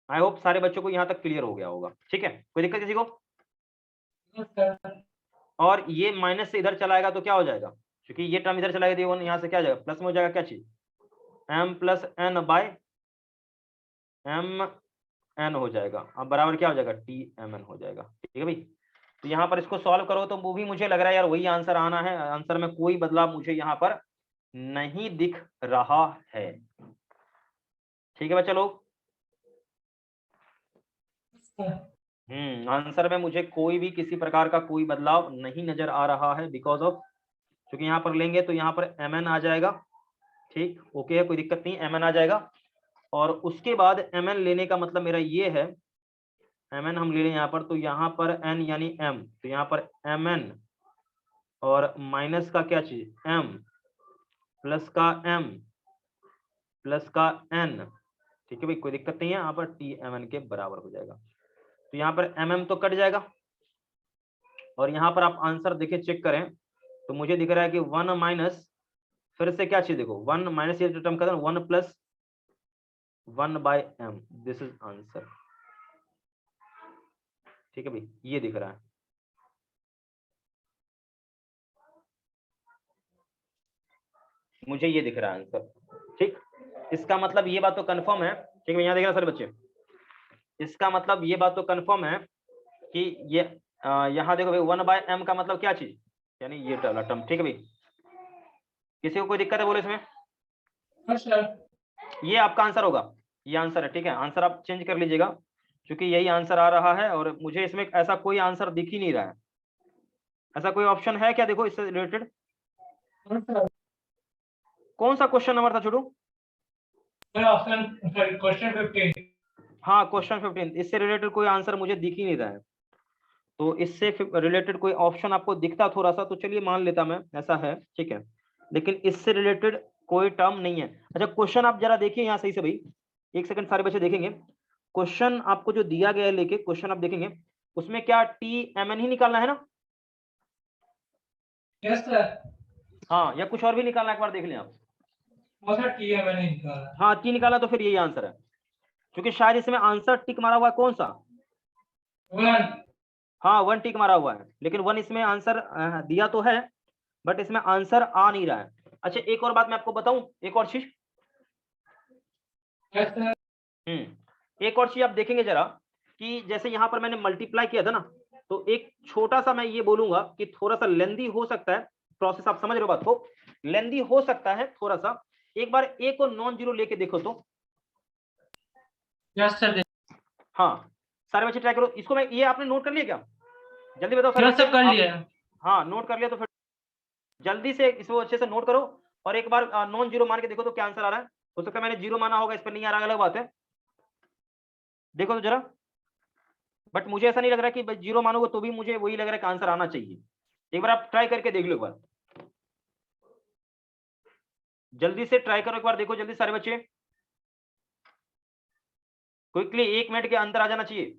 आई होप सारे बच्चों को यहाँ तक क्लियर हो गया होगा, ठीक है, कोई दिक्कत किसी को। और ये माइनस से इधर चलाएगा तो क्या हो जाएगा, क्योंकि ये टर्म इधर चलाएगा तो यहाँ से क्या आ जाएगा, प्लस में हो जाएगा, क्या चीज m+n/mn हो जाएगा। अब बराबर क्या हो जाएगा, tmn हो जाएगा, ठीक है भाई। तो यहाँ पर इसको सॉल्व करो तो वो भी मुझे लग रहा है यार वही आंसर आना है, आंसर में कोई बदलाव मुझे यहाँ पर नहीं दिख रहा है, ठीक है बच्चा लोग। आंसर में मुझे कोई भी किसी प्रकार का कोई बदलाव नहीं नजर आ रहा है, बिकॉज ऑफ क्योंकि यहाँ पर लेंगे तो यहाँ पर mn आ जाएगा, ठीक, ओके है, कोई दिक्कत नहीं, mn आ जाएगा। और उसके बाद mn लेने का मतलब मेरा ये है, mn हम ले लें यहाँ पर, तो यहाँ पर n यानी m, तो यहाँ पर mn और माइनस का क्या चीज m प्लस का m प्लस का n, ठीक है भाई, कोई दिक्कत नहीं है, यहाँ पर TMN के बराबर हो जाएगा। तो यहाँ पर mm तो कट जाएगा, और यहाँ पर आप आंसर देखिए, चेक करें तो मुझे दिख रहा है कि 1 माइनस, फिर से क्या चीज देखो, 1 माइनस ये जो टर्म का 1 plus 1/m, this is answer, ठीक है भाई, ये दिख रहा है। मुझे ये दिख रहा है आंसर, ठीक। इसका मतलब ये बात तो कंफर्म है, ठीक है, यहाँ देखना सर बच्चे, इसका मतलब ये बात तो कंफर्म है कि ये यहाँ देखो भाई 1/m का मतलब क्या चीज, यानी ये टर्म, ठीक है भाई। किसी को कोई दिक्कत है बोले इसमें? हाँ सर। ये आपका आंसर होगा, ये आंसर है, ठीक है। आंसर आप चेंज कर लीजिएगा, क्योंकि यही आंसर आ रहा है, और मुझे इसमें ऐसा कोई आंसर दिख ही नहीं रहा है। ऐसा कोई ऑप्शन है क्या, देखो इससे रिलेटेड? हाँ सर। कौन सा क्वेश्चन नंबर था छोटू? Option question 15। हाँ, क्वेश्चन 15, इससे रिलेटेड कोई आंसर मुझे दिख ही नहीं रहा है। तो इससे रिलेटेड कोई ऑप्शन आपको दिखता थोड़ा सा तो चलिए मान लेता मैं, ऐसा है, ठीक है, लेकिन इससे रिलेटेड कोई टर्म नहीं है। अच्छा, क्वेश्चन आप जरा देखिए यहाँ सही से भाई, एक सेकंड, सारे बच्चे देखेंगे क्वेश्चन आपको जो दिया गया है लेके, क्वेश्चन आप देखेंगे उसमें क्या TMN ही निकालना है ना? Yes sir. हाँ, या कुछ और भी निकालना है, एक बार देख लें आप। वो सर TMN नहीं निकाला। हाँ, T निकाला तो फिर यही आंसर है, क्योंकि शायद इसमें आंसर टिक मारा हुआ है, कौन सा? 1। हाँ, 1 टिक मारा हुआ है, लेकिन 1 इसमें आंसर दिया तो है, बट इसमें आंसर आ नहीं रहा है। अच्छा, एक और बात मैं आपको बताऊं, एक और चीज, यस सर। एक और चीज आप देखेंगे जरा, कि जैसे यहाँ पर मैंने मल्टीप्लाई किया था ना, तो एक छोटा सा मैं ये बोलूंगा कि थोड़ा सा लेंदी हो सकता है प्रोसेस, आप समझ रहे हो बात को, लेंदी हो सकता है थोड़ा सा। एक बार ए को नॉन जीरो लेके देखो तो। Yes sir. हाँ, सारे बच्चे ट्राई करो इसको। मैं ये आपने नोट कर लिया क्या? जल्दी बताओ सारे यस बच्चे। सर कर लिया। हाँ, नोट कर लिया तो फिर जल्दी से इसको अच्छे से नोट करो, और एक बार नॉन जीरो मान के देखो तो क्या आंसर आ रहा है। हो सकता है मैंने जीरो माना होगा, इस पर नहीं आ रहा, अलग बात है, देखो तो जरा। बट मुझे ऐसा नहीं लग रहा कि जीरो मानोगे तो भी मुझे वही लग रहा है कि आंसर आना चाहिए। एक बार आप ट्राई करके देख लो, एक बार जल्दी से ट्राई करो, एक बार देखो जल्दी सारे बच्चे, क्विकली 1 मिनट के अंदर आ जाना चाहिए।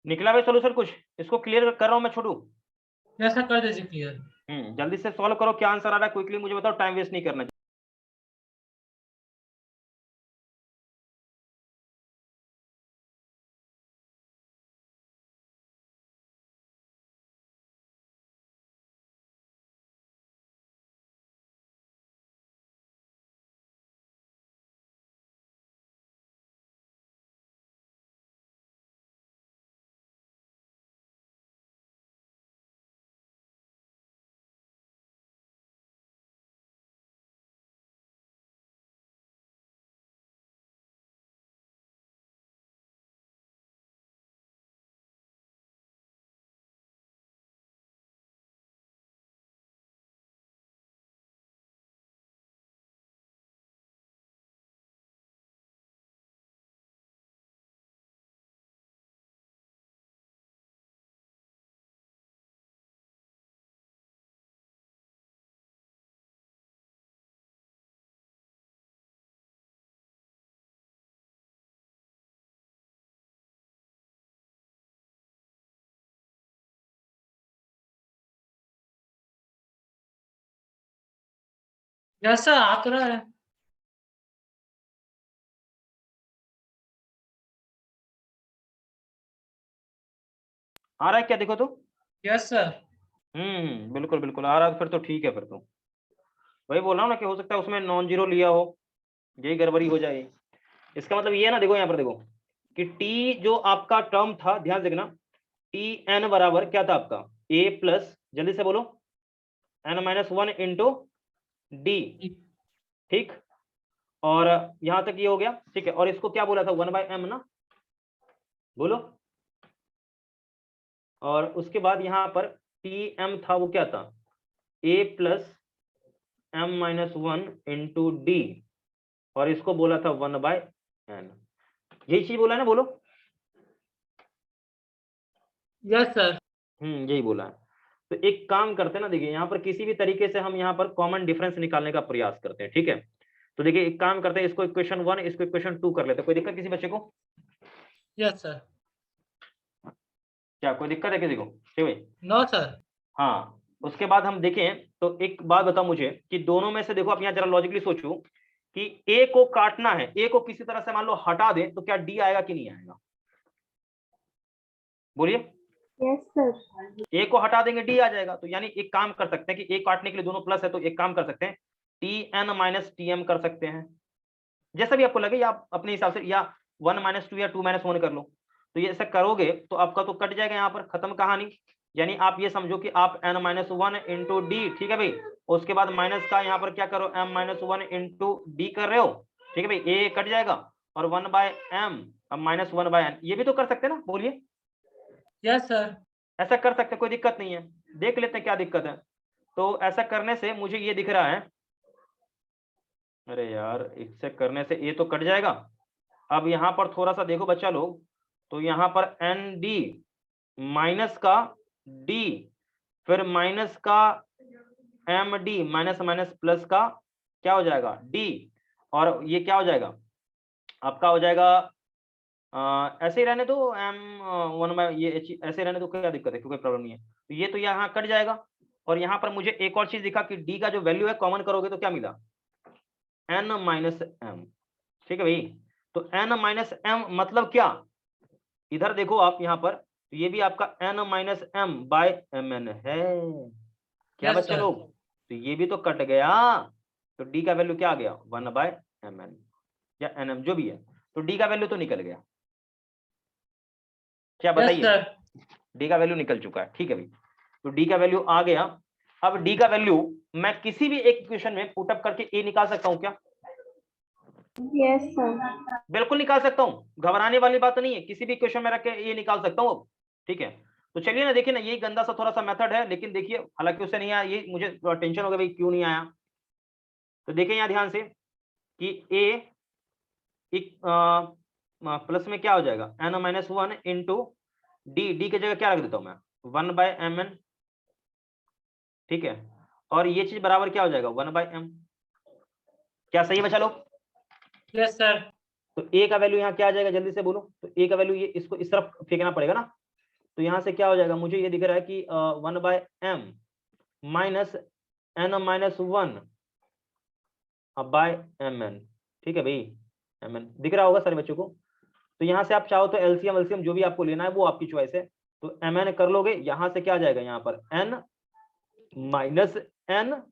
निकला भाई सोल्यूशन कुछ? इसको क्लियर कर रहा हूं मैं छोटू। यस सर कर दीजिए क्लियर। जल्दी से सॉल्व करो, क्या आंसर आ रहा है क्विकली मुझे बताओ, टाइम वेस्ट नहीं करना। यस सर आ तो रहा है। आ रहा है क्या, देखो तो। Yes sir. बिल्कुल बिल्कुल आ रहा है, फिर तो ठीक है। फिर तो वही बोल रहा हूँ ना कि हो सकता है उसमें नॉन जीरो लिया हो, यही गड़बड़ी हो जाए। इसका मतलब ये है ना, देखो यहाँ पर देखो कि टी जो आपका टर्म था, ध्यान से देखना, टी एन बराबर क्या था आपका, ए प्लस, जल्दी से बोलो, N minus one into D, ठीक। और यहां तक ये हो गया, ठीक है। और इसको क्या बोला था, वन बाय एम ना, बोलो। और उसके बाद यहाँ पर टी एम था, वो क्या था, a plus m minus one into d, और इसको बोला था वन बाय एन। यही चीज बोला है ना, बोलो। Yes sir. यही बोला है। तो एक काम करते हैं ना, देखिए यहाँ पर किसी भी तरीके से हम यहाँ पर कॉमन डिफरेंस निकालने का प्रयास करते हैं, ठीक है। तो देखिए एक काम करते हैं, इसको इक्वेशन 1, इसको इक्वेशन 2 कर लेते हैं। कोई दिक्कत किसी बच्चे को? Yes sir. क्या कोई दिक्कत है किसी को? ठीक भाई। No sir. हाँ, उसके बाद हम देखें तो एक बात बताओ मुझे कि दोनों में से देखो, आप यहाँ जरा लॉजिकली सोचो कि ए को काटना है, ए को किसी तरह से मान लो हटा दे, तो क्या डी आएगा कि नहीं आएगा? बोलिए। Yes sir. ए को हटा देंगे डी आ जाएगा। तो यानी एक काम कर सकते हैं कि ए काटने के लिए दोनों प्लस है, तो एक काम कर सकते हैं, T N minus T M कर सकते हैं, जैसा भी आपको लगे, या आप अपने हिसाब से, या 1 माइनस 2 या 2 माइनस 1 कर लो। तो ये ऐसा करोगे तो आपका तो कट जाएगा, यहाँ पर खत्म कहानी। यानी आप ये समझो कि आप n minus one into D, ठीक है भाई, उसके बाद माइनस का यहाँ पर क्या करो, m minus one into D कर रहे हो, ठीक है भाई, ए कट जाएगा, और 1 बाय एम अब माइनस 1 बाय एन, ये भी तो कर सकते हैं ना, बोलिए। Yes sir. ऐसा कर सकते हैं, कोई दिक्कत नहीं है। देख लेते हैं क्या दिक्कत है। तो ऐसा करने से मुझे ये दिख रहा है, अरे यार इससे करने से ये तो कट जाएगा। अब यहाँ पर थोड़ा सा देखो बच्चा लोग, तो यहाँ पर एन डी माइनस का डी, फिर माइनस का M D, minus minus plus का क्या हो जाएगा, डी, और ये क्या हो जाएगा आपका, हो जाएगा ऐसे ही रहने दो, एम वन बाय ये ऐसे रहने दो, क्या दिक्कत है, कोई प्रॉब्लम नहीं है। तो ये तो यहाँ कट जाएगा। और यहाँ पर मुझे एक और चीज दिखा कि डी का जो वैल्यू है कॉमन करोगे तो क्या मिला, एन माइनस एम, ठीक है भाई। तो एन माइनस एम मतलब क्या, इधर देखो आप यहाँ पर, तो ये भी आपका N minus M by M N है, क्या Yes, बच्चे sir. लोग? तो ये भी तो कट गया। तो डी का वैल्यू क्या आ गया, 1 बाय एम एन या एन एम जो भी है। तो डी का वैल्यू तो निकल गया, क्या Yes, बताइए? sir. डी का वैल्यू निकल चुका है, ठीक है भाई। तो डी का वैल्यू आ गया। अब डी का वैल्यू मैं किसी भी एक इक्वेशन में पुट अप करके ए निकाल सकता हूं क्या? Yes sir. बिल्कुल निकाल सकता हूं, घबराने वाली बात नहीं है, किसी भी इक्वेशन में रख के ये निकाल सकता हूं, ठीक है। तो चलिए ना, देखिए ना, यही गंदा सा थोड़ा सा मेथड है, लेकिन देखिए, हालांकि उससे नहीं आया, ये मुझे टेंशन हो गया भाई क्यों नहीं आया। तो देखिए यहाँ ध्यान से कि ए प्लस में क्या हो जाएगा, N minus one into D, D की जगह क्या रख देता हूं मैं, 1 बाय एम एन, ठीक है। और ये चीज बराबर क्या हो जाएगा, 1 बाय एम, क्या सही है बच्चा लोग? Yes, sir. तो ए का वैल्यू यहाँ क्या आ जाएगा, जल्दी से बोलो। तो ए का वैल्यू ये इसको इस तरफ फेंकना पड़ेगा ना। तो यहाँ से क्या हो जाएगा, मुझे ये दिख रहा है कि 1 by M minus N minus one by M N, ठीक है भाई, एम एन दिख रहा होगा सारे बच्चों को। तो यहाँ से आप चाहो तो एलसीएम एलसीएम जो भी आपको लेना है वो आपकी चॉइस है। तो एम एन कर लोगे, यहाँ से क्या आ जाएगा, यहाँ पर एन माइनस एन,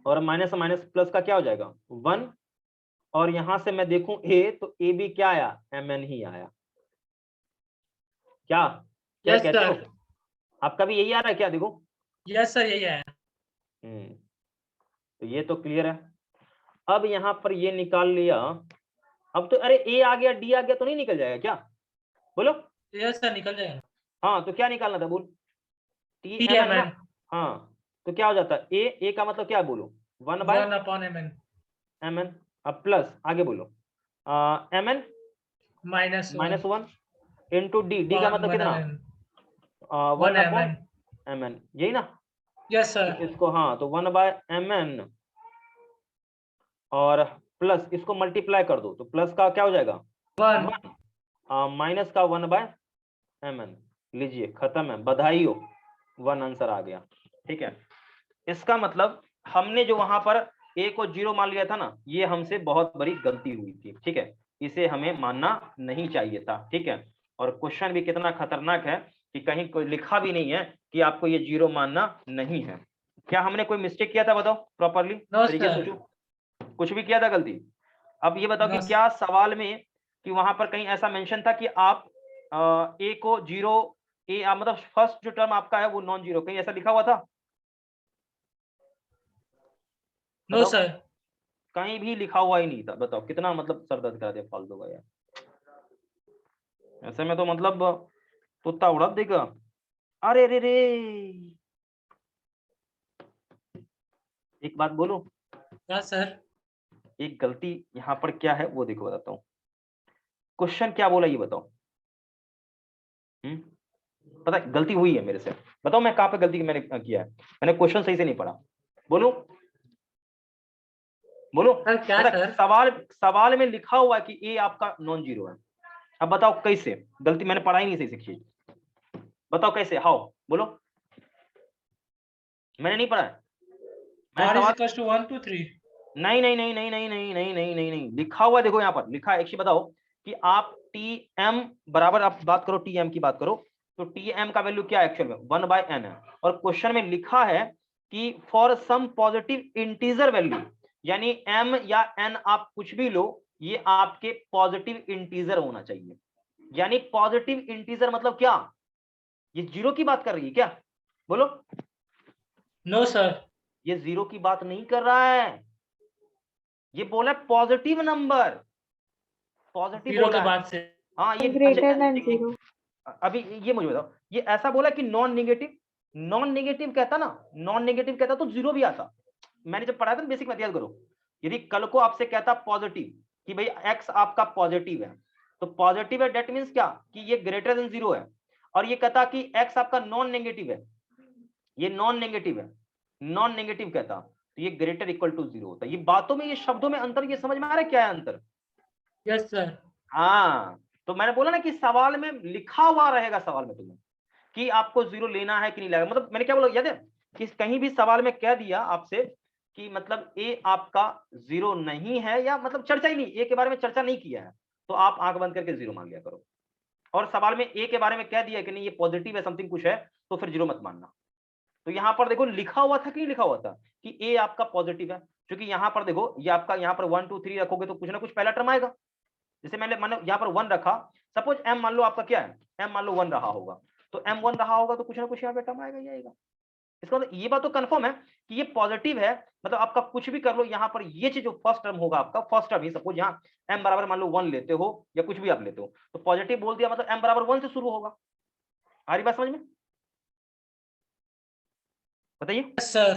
और माइनस माइनस प्लस का क्या हो जाएगा 1, और यहां से मैं देखूं ए, तो ए भी क्या आया, एम एन ही आया। क्या क्या Yes, कहते हो? sir. आपका भी यही आ रहा है क्या, देखो। Yes, sir. यही है। तो ये तो क्लियर है। अब यहाँ पर ये निकाल लिया। अब तो अरे ए आ गया, डी आ गया, तो नहीं निकल जाएगा क्या, बोलो? Yes, sir. निकल जाएगा। हाँ, तो क्या निकालना था, बोल? T T M M N ना। N. हाँ, तो क्या हो जाता है, ए का मतलब क्या, बोलो? 1 by 1 upon M N. M N. अब प्लस आगे बोलो, M N Minus 1. Minus one into D, D का मतलब कितना, 1 1 M upon N. M N, यही ना। Yes, sir. तो इसको, हाँ, तो 1 बाय एम एन, और प्लस इसको मल्टीप्लाई कर दो, तो प्लस का क्या हो जाएगा 1. माइनस का 1 बाय एम एन। लीजिए खत्म है, बधाई हो, 1 आंसर आ गया, ठीक है। इसका मतलब हमने जो वहां पर ए को 0 मान लिया था ना, ये हमसे बहुत बड़ी गलती हुई थी, ठीक है। इसे हमें मानना नहीं चाहिए था, ठीक है। और क्वेश्चन भी कितना खतरनाक है कि कहीं कोई लिखा भी नहीं है कि आपको ये 0 मानना नहीं है। क्या हमने कोई मिस्टेक किया था बताओ प्रॉपरली नो तरीके से सर, सोचो, कुछ भी किया था गलती? अब ये बताओ नो कि क्या सवाल में कि वहां पर कहीं ऐसा मेंशन था कि आप ए को 0 मतलब फर्स्ट जो टर्म आपका है वो नॉन जीरो, कहीं ऐसा लिखा हुआ था? नो बताओ, सर। कहीं भी लिखा हुआ ही नहीं था। बताओ कितना मतलब सर दर्द करा दिया फालतू का यार। ऐसे में तो मतलब कुत्ता उड़ा देगा। अरे रे रे, एक बात बोलो, क्या सर? एक गलती यहाँ पर क्या है वो देखो, बताता हूँ। क्वेश्चन क्या बोला ये बताओ। पता है गलती हुई है मेरे से, बताओ मैं कहाँ पे गलती मैंने किया है? मैंने क्वेश्चन सही से नहीं पढ़ा। बोलो बोलो। सर क्या पता है, सर? सवाल में लिखा हुआ है कि ए आपका नॉन जीरो है। अब बताओ कैसे? गलती मैंने पढ़ा ही नहीं सही से चीज, बताओ कैसे, हाउ, बोलो। मैंने नहीं पढ़ा है। मैं r is सवाल equals to 1 to 3। नहीं नहीं नहीं नहीं नहीं नहीं नहीं नहीं नहीं नहीं लिखा हुआ है, देखो यहाँ पर लिखा है। एक चीज बताओ कि आप टी एम बराबर, आप बात करो टी एम की बात करो, तो टी एम का वैल्यू क्या है एक्चुअल में 1/n है। और क्वेश्चन में लिखा है कि for some positive integer value, यानी एम या एन आप कुछ भी लो, ये आपके पॉजिटिव इंटीजर होना चाहिए। यानी पॉजिटिव इंटीजर मतलब क्या? ये जीरो की बात कर रही है क्या? बोलो। No sir. ये जीरो की बात नहीं कर रहा है, ये बोला पॉजिटिव नंबर, पॉजिटिव 0 बोला के है। बाद से। हाँ ये ग्रेटर देन अच्छा, 0। अभी ये मुझे बताओ, ये ऐसा बोला कि नॉन नेगेटिव, नॉन नेगेटिव कहता ना, नॉन नेगेटिव कहता तो जीरो भी आता। मैंने जब पढ़ा था बेसिक में, याद करो, यदि कल को आपसे कहता पॉजिटिव कि भाई एक्स आपका पॉजिटिव है, तो पॉजिटिव है डेट मींस क्या कि ये ग्रेटर देन जीरो है। और ये कहता कि एक्स आपका नॉन नेगेटिव है, ये नॉन नेगेटिव है, नॉन नेगेटिव कहता तो ये ग्रेटर इक्वल टू जीरो होता। ये बातों में, ये शब्दों में अंतर, ये समझ में आ रहा है क्या है अंतर? Yes sir. हाँ, तो मैंने बोला ना कि सवाल में लिखा हुआ रहेगा, सवाल में तुम्हें कि आपको जीरो लेना है कि नहीं लेना। मतलब मैंने क्या बोला याद है कि कहीं भी सवाल में कह दिया आपसे कि मतलब ए आपका जीरो नहीं है, या मतलब चर्चा ही नहीं, ए के बारे में चर्चा नहीं किया है, तो आप आंख बंद करके जीरो मान लिया करो। और सवाल में ए के बारे में कह दिया कि नहीं ये पॉजिटिव है, समथिंग कुछ है, तो फिर जीरो मत मानना। तो यहाँ पर देखो लिखा हुआ था कि नहीं लिखा हुआ था कि ए आपका पॉजिटिव है, क्योंकि यहाँ पर देखो ये आपका, यहाँ पर 1 2 3 रखोगे तो कुछ ना कुछ पहला टर्म आएगा। जैसे मैंने मानो यहाँ पर 1 रखा, सपोज m मान लो आपका क्या है, m मान लो 1 रहा होगा, तो m 1 रहा होगा तो कुछ ना कुछ यहाँ पे टर्म आएगा ही आएगा। इसका मतलब ये बात तो कंफर्म है कि ये पॉजिटिव है, मतलब आपका कुछ भी कर लो, यहाँ पर ये चीज जो फर्स्ट टर्म होगा आपका, फर्स्ट टर्म ही सपोज यहाँ m बराबर मान लो 1 लेते हो या कुछ भी आप लेते हो, तो पॉजिटिव बोल दिया मतलब m बराबर 1 से शुरू होगा। आ रही बात समझ में? बताइए। Yes sir.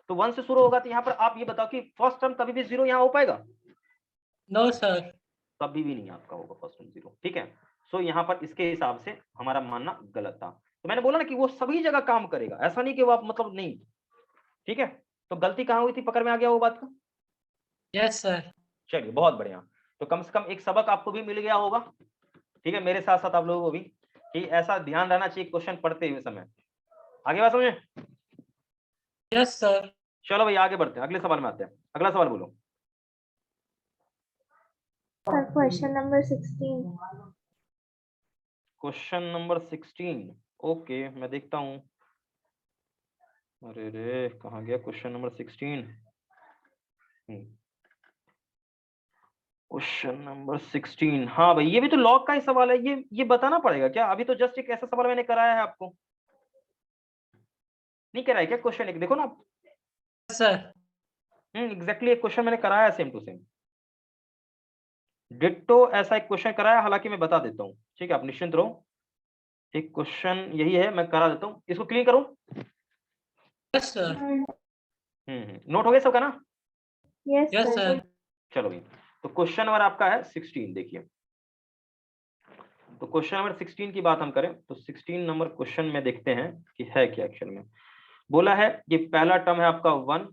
तो 1 से शुरू होगा, तो यहाँ पर आप ये बताओ कि फर्स्ट टर्म कभी भी जीरो यहाँ हो पाएगा? No sir. कभी भी नहीं आपका होगा फर्स्ट टर्म जीरो, ठीक है। सो यहाँ पर इसके हिसाब से हमारा मानना गलत था। तो मैंने बोला ना कि वो सभी जगह काम करेगा, ऐसा नहीं कि वो आप मतलब नहीं, ठीक है। तो गलती कहाँ हुई थी, पकड़ में आ गया वो बात का? Yes sir. चलिए बहुत बढ़िया। तो कम से कम एक सबक आपको भी मिल गया होगा, ठीक है, मेरे साथ साथ आप लोगों को भी, कि ऐसा ध्यान रहना चाहिए क्वेश्चन पढ़ते हुए समय। आगे बात समझे? Yes sir. चलो भाई आगे बढ़ते हैं, अगले सवाल में आते हैं। अगला सवाल बोलो। Sir question number 16। Question number 16, okay मैं देखता हूँ। अरे रे कहाँ गया क्वेश्चन नंबर 16? क्वेश्चन नंबर 16, हाँ भाई ये भी तो लॉग का ही सवाल है। ये बताना पड़ेगा क्या? अभी तो जस्ट एक ऐसा सवाल मैंने कराया है आपको, नहीं कराया क्या क्वेश्चन? एक देखो ना आप। सर। एग्जैक्टली एक क्वेश्चन मैंने कराया है सेम टू सेम, डिट्टो ऐसा एक क्वेश्चन कराया, हालांकि मैं बता देता हूँ, ठीक है, आप निश्चिंत रहो। एक क्वेश्चन यही है, मैं करा देता हूँ, इसको क्लियर करूँ। Yes sir. नोट हो गया सबका ना? Yes yes sir. सर। चलो भाई, तो क्वेश्चन नंबर आपका है 16, देखिए। तो क्वेश्चन नंबर 16 की बात हम करें तो 16 नंबर क्वेश्चन में देखते हैं कि है क्या एक्चुअल में। बोला है कि पहला टर्म है आपका 1,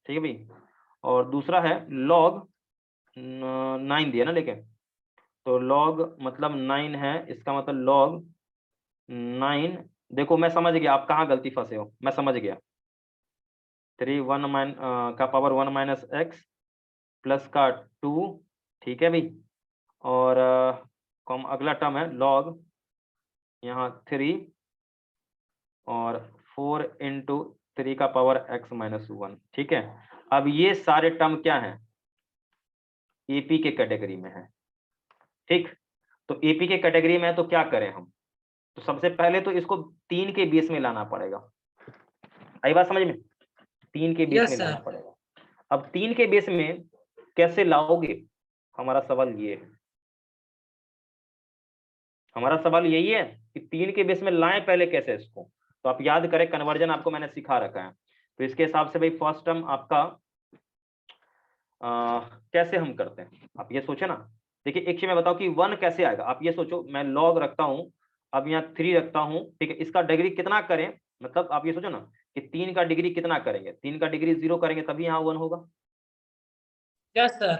ठीक है भाई, और दूसरा है लॉग 9 दिया ना लेके, तो लॉग मतलब 9 है, इसका मतलब लॉग 9। देखो मैं समझ गया आप कहाँ गलती फंसे हो, मैं समझ गया। 3 1 का पावर 1 माइनस एक्स प्लस का 2, ठीक है भाई, और अगला टर्म है लॉग यहाँ 3 और 4 इंटू 3 का पावर x माइनस 1। ठीक है, अब ये सारे टर्म क्या हैं, एपी के कैटेगरी में है। ठीक, तो एपी के कैटेगरी में है तो क्या करें हम, तो सबसे पहले तो इसको 3 के बेस में लाना पड़ेगा। आई बात समझ में, 3 के बेस यस में लाना सर। पड़ेगा। अब 3 के बेस में कैसे लाओगे, हमारा सवाल ये है, हमारा सवाल यही है कि 3 के बेस में लाएं पहले कैसे इसको। तो आप याद करें, कन्वर्जन आपको मैंने सिखा रखा है, तो इसके हिसाब से भाई फर्स्ट टर्म आपका कैसे हम करते हैं, आप ये सोचे ना। देखिए एक चीज मैं बताऊं कि 1 कैसे आएगा, आप ये सोचो मैं लॉग रखता हूं, अब यहाँ 3 रखता हूं, ठीक है, इसका डिग्री कितना करें, मतलब आप ये सोचो ना कि 3 का डिग्री कितना करेंगे, 3 का डिग्री 0 करेंगे तभी यहाँ 1 होगा। Yes sir.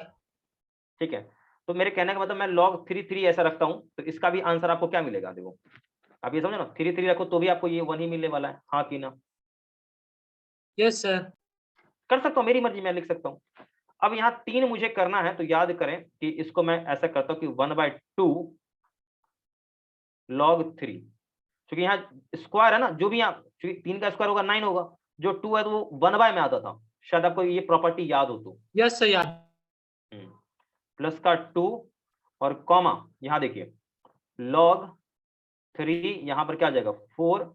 ठीक है, तो मेरे कहने का मतलब मैं log 3 ऐसा रखता हूं, तो इसका भी आंसर आपको क्या मिलेगा, देखो आप ये समझो ना, 3 रखो तो भी आपको ये 1 ही मिलने वाला है, हाँ कि ना। Yes sir. कर सकता हूँ, मेरी मर्जी, मैं लिख सकता हूँ। अब यहाँ 3 मुझे करना है, तो याद करें कि इसको मैं ऐसा करता हूँ कि 1/2 log 3, क्योंकि यहाँ स्क्वायर है ना, जो भी यहाँ, क्योंकि 3 का स्क्वायर होगा 9 होगा, जो 2 है तो वो 1/, में आता था, शायद आपको ये प्रॉपर्टी याद हो तो। यस सर याद। प्लस का 2 और कॉमा, यहाँ देखिए log 3, यहाँ पर क्या आ जाएगा 4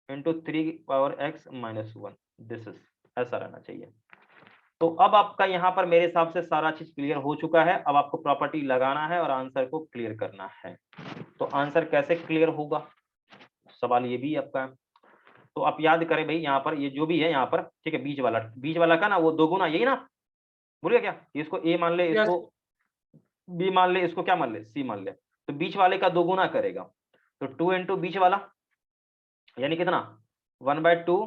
into 3 power x minus 1, this is, ऐसा रहना चाहिए। तो अब आपका यहाँ पर मेरे हिसाब से सारा चीज क्लियर हो चुका है, अब आपको प्रॉपर्टी लगाना है और आंसर को क्लियर करना है। तो आंसर कैसे क्लियर होगा, सवाल ये भी आपका है। तो आप याद करें भाई, यहाँ पर ये जो भी है यहाँ पर, ठीक है, बीच वाला का ना वो 2 गुना, यही ना, भूल गया क्या, इसको a मान ले, यस। इसको b मान ले, इसको क्या मान ले, c मान ले, तो बीच वाले का 2 गुना करेगा, तो 2 इंटू बीच वाला यानी कितना 1/2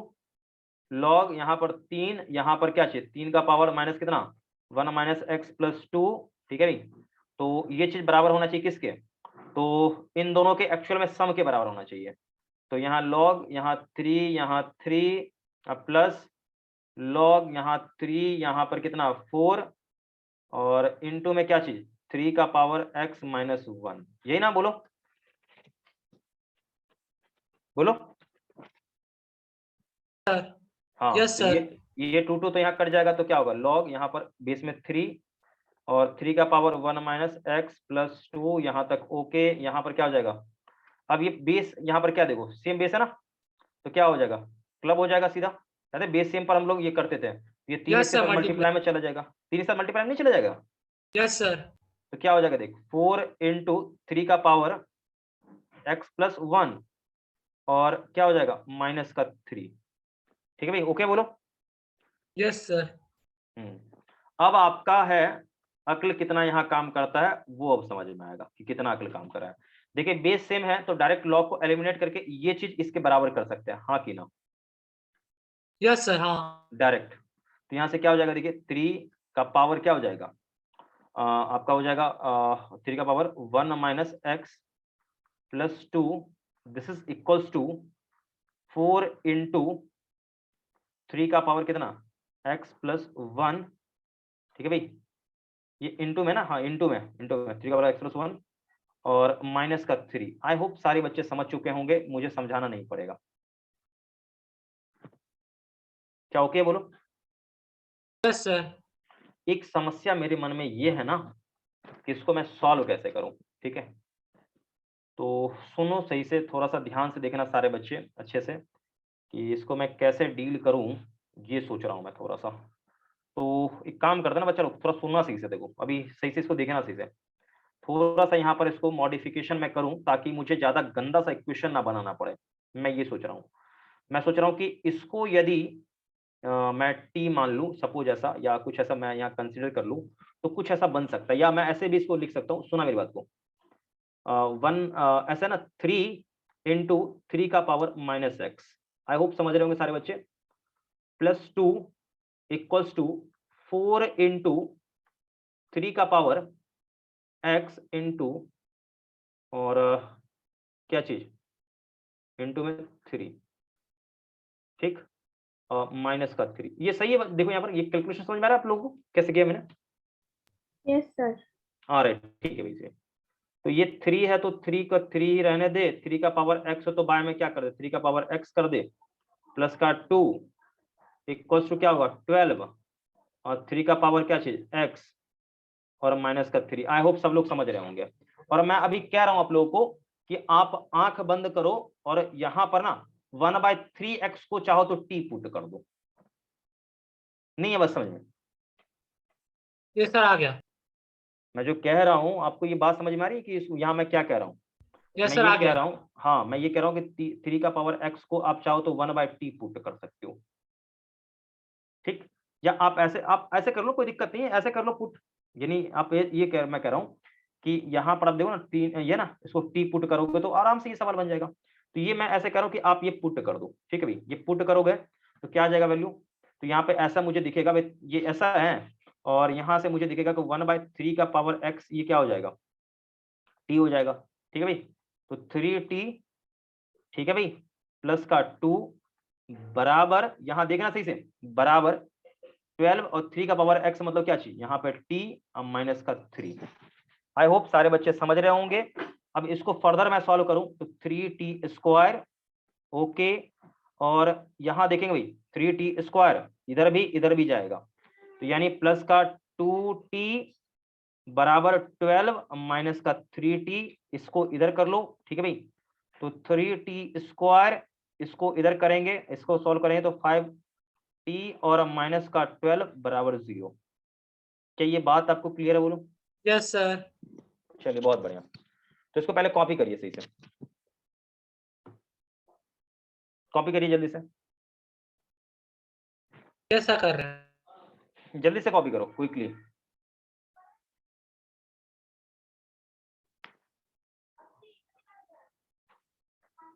log, यहाँ पर 3, यहाँ पर क्या चाहिए 3 का पावर माइनस कितना 1 माइनस एक्स प्लस 2। ठीक है भाई, तो ये चीज बराबर होना चाहिए किसके, तो इन दोनों के एक्चुअल में सम के बराबर होना चाहिए। तो यहाँ log, यहाँ 3, यहाँ 3 प्लस log, यहाँ 3, यहाँ पर कितना 4 और इनटू में क्या चीज 3 का पावर x माइनस 1, यही ना, बोलो बोलो। सर। हाँ, यस तो सर। ये 2 तो यहाँ कट जाएगा, तो क्या होगा log, यहाँ पर बेस में 3 और 3 का पावर 1 माइनस एक्स प्लस 2, यहाँ तक ओके, यहाँ पर क्या हो जाएगा, अब ये बेस यहाँ पर क्या देखो सेम बेस है ना, तो क्या हो जाएगा क्लब हो जाएगा सीधा, कहते बेस सेम पर हम लोग ये करते थे, ये 3 यस इसके सर साथ मल्टीप्लाई में चला जाएगा, 3 इसके साथ मल्टीप्लाई में नहीं चला जाएगा, यस सर। तो क्या हो जाएगा देख 4 इंटू 3 का पावर x प्लस 1 और क्या हो जाएगा माइनस का 3। ठीक है भाई, ओके बोलो। Yes sir. अब आपका है अक्ल कितना यहाँ काम करता है, वो अब समझ में आएगा कि कितना अक्ल काम कर रहा है। देखिए बेस सेम है, तो डायरेक्ट लॉग को एलिमिनेट करके ये चीज इसके बराबर कर सकते हैं, हाँ कि ना, यस सर। हाँ। डायरेक्ट। तो यहाँ से क्या हो जाएगा, देखिए 3 का पावर क्या हो जाएगा, आपका हो जाएगा 3 का power 1 minus X plus 2, this is equals to 4 into 3 का पावर कितना x प्लस 1। ठीक है भाई, ये इंटू में ना, हाँ इंटू में 3 का पावर x प्लस 1 और माइनस का 3। आई होप सारे बच्चे समझ चुके होंगे, मुझे समझाना नहीं पड़ेगा, क्या ओके बोलो। Yes sir. एक समस्या मेरे मन में ये है ना कि इसको मैं सॉल्व कैसे करूं, ठीक है, तो सुनो सही से, थोड़ा सा ध्यान से देखना सारे बच्चे अच्छे से, कि इसको मैं कैसे डील करूं, ये सोच रहा हूं मैं थोड़ा सा। तो एक काम करते ना बच्चा लोग, थोड़ा सुनना सही से, देखो अभी सही से इसको देखना सही से, थोड़ा सा यहाँ पर इसको मॉडिफिकेशन मैं करूं ताकि मुझे ज्यादा गंदा सा इक्वेशन ना बनाना पड़े। मैं ये सोच रहा हूँ, मैं सोच रहा हूँ कि इसको यदि मैं टी मान लूं सपोज ऐसा, या कुछ ऐसा मैं यहाँ कंसिडर कर लूं, तो कुछ ऐसा बन सकता है, या मैं ऐसे भी इसको लिख सकता हूँ, सुना मेरी बात को, 1 ऐसा ना 3 इंटू 3 का power minus x, I hope समझ रहे होंगे सारे बच्चे, प्लस 2 इक्वल्स टू 4 इंटू 3 का पावर x इंटू और क्या चीज इंटू में 3, ठीक, माइनस का 3, ये सही है। देखो यहाँ पर ये कैलकुलेशन समझ में आ रहा है आप लोगों को कैसे किया मैंने, यस सर। आ रहा है, ठीक है भाई से। तो ये 3 है तो 3 का 3 रहने दे, 3 का पावर x हो तो बाय में क्या कर दे, 3 का पावर x कर दे, प्लस का 2 इक्वल्स टू क्या होगा 12, और 3 का पावर क्या चीज x, और माइनस का 3। आई होप सब लोग समझ रहे होंगे। और मैं अभी कह रहा हूं आप लोगों को कि आप आंख बंद करो और यहां पर ना 1/3x को चाहो तो t पुट कर दो। नहीं है बस समझ में? ये सर आ गया। मैं जो कह रहा हूं आपको ये बात समझ में आ रही है कि यहाँ मैं क्या कह रहा हूं? यस मैं सर ये आ कह गया। रहा हूँ, हाँ मैं ये कह रहा हूँ कि 3 का पावर x को आप चाहो तो 1/t पुट कर सकते हो, ठीक? या आप ऐसे कर लो, कोई दिक्कत नहीं है, ऐसे कर लो पुट। यानी आप मैं कह रहा हूँ कि यहाँ पर आप देखो ना 3 ये ना, इसको t पुट करोगे तो आराम से ये सवाल बन जाएगा। तो ये मैं ऐसे कह रहा हूँ कि आप ये पुट कर दो, ठीक है भाई? ये पुट करोगे तो क्या आ जाएगा वैल्यू? तो यहाँ पे ऐसा मुझे दिखेगा भाई, ये ऐसा है, और यहाँ से मुझे दिखेगा कि 1/3 का पावर x ये क्या हो जाएगा, t हो जाएगा, ठीक है भाई? तो 3t, ठीक है भाई, प्लस का 2 बराबर, यहां देखना सही से, बराबर 12, और 3 का पावर x मतलब क्या चाहिए यहाँ पे t माइनस का 3। आई होप सारे बच्चे समझ रहे होंगे। अब इसको फर्दर मैं सॉल्व करूं तो 3t स्क्वायर, ओके, और यहां देखेंगे भाई 3t स्क्वायर इधर भी जाएगा, तो यानी प्लस का 2t बराबर 12 माइनस का 3t, इसको इधर कर लो, ठीक है भाई? तो 3t स्क्वायर, इसको इधर करेंगे, इसको सॉल्व करेंगे तो 5t और माइनस का 12 बराबर 0। क्या ये बात आपको क्लियर है? बोलो। Yes sir. चलिए बहुत बढ़िया। तो इसको पहले कॉपी करिए सही से, कॉपी करिए जल्दी से, कैसा कर रहे हैं? जल्दी से कॉपी करो क्विकली।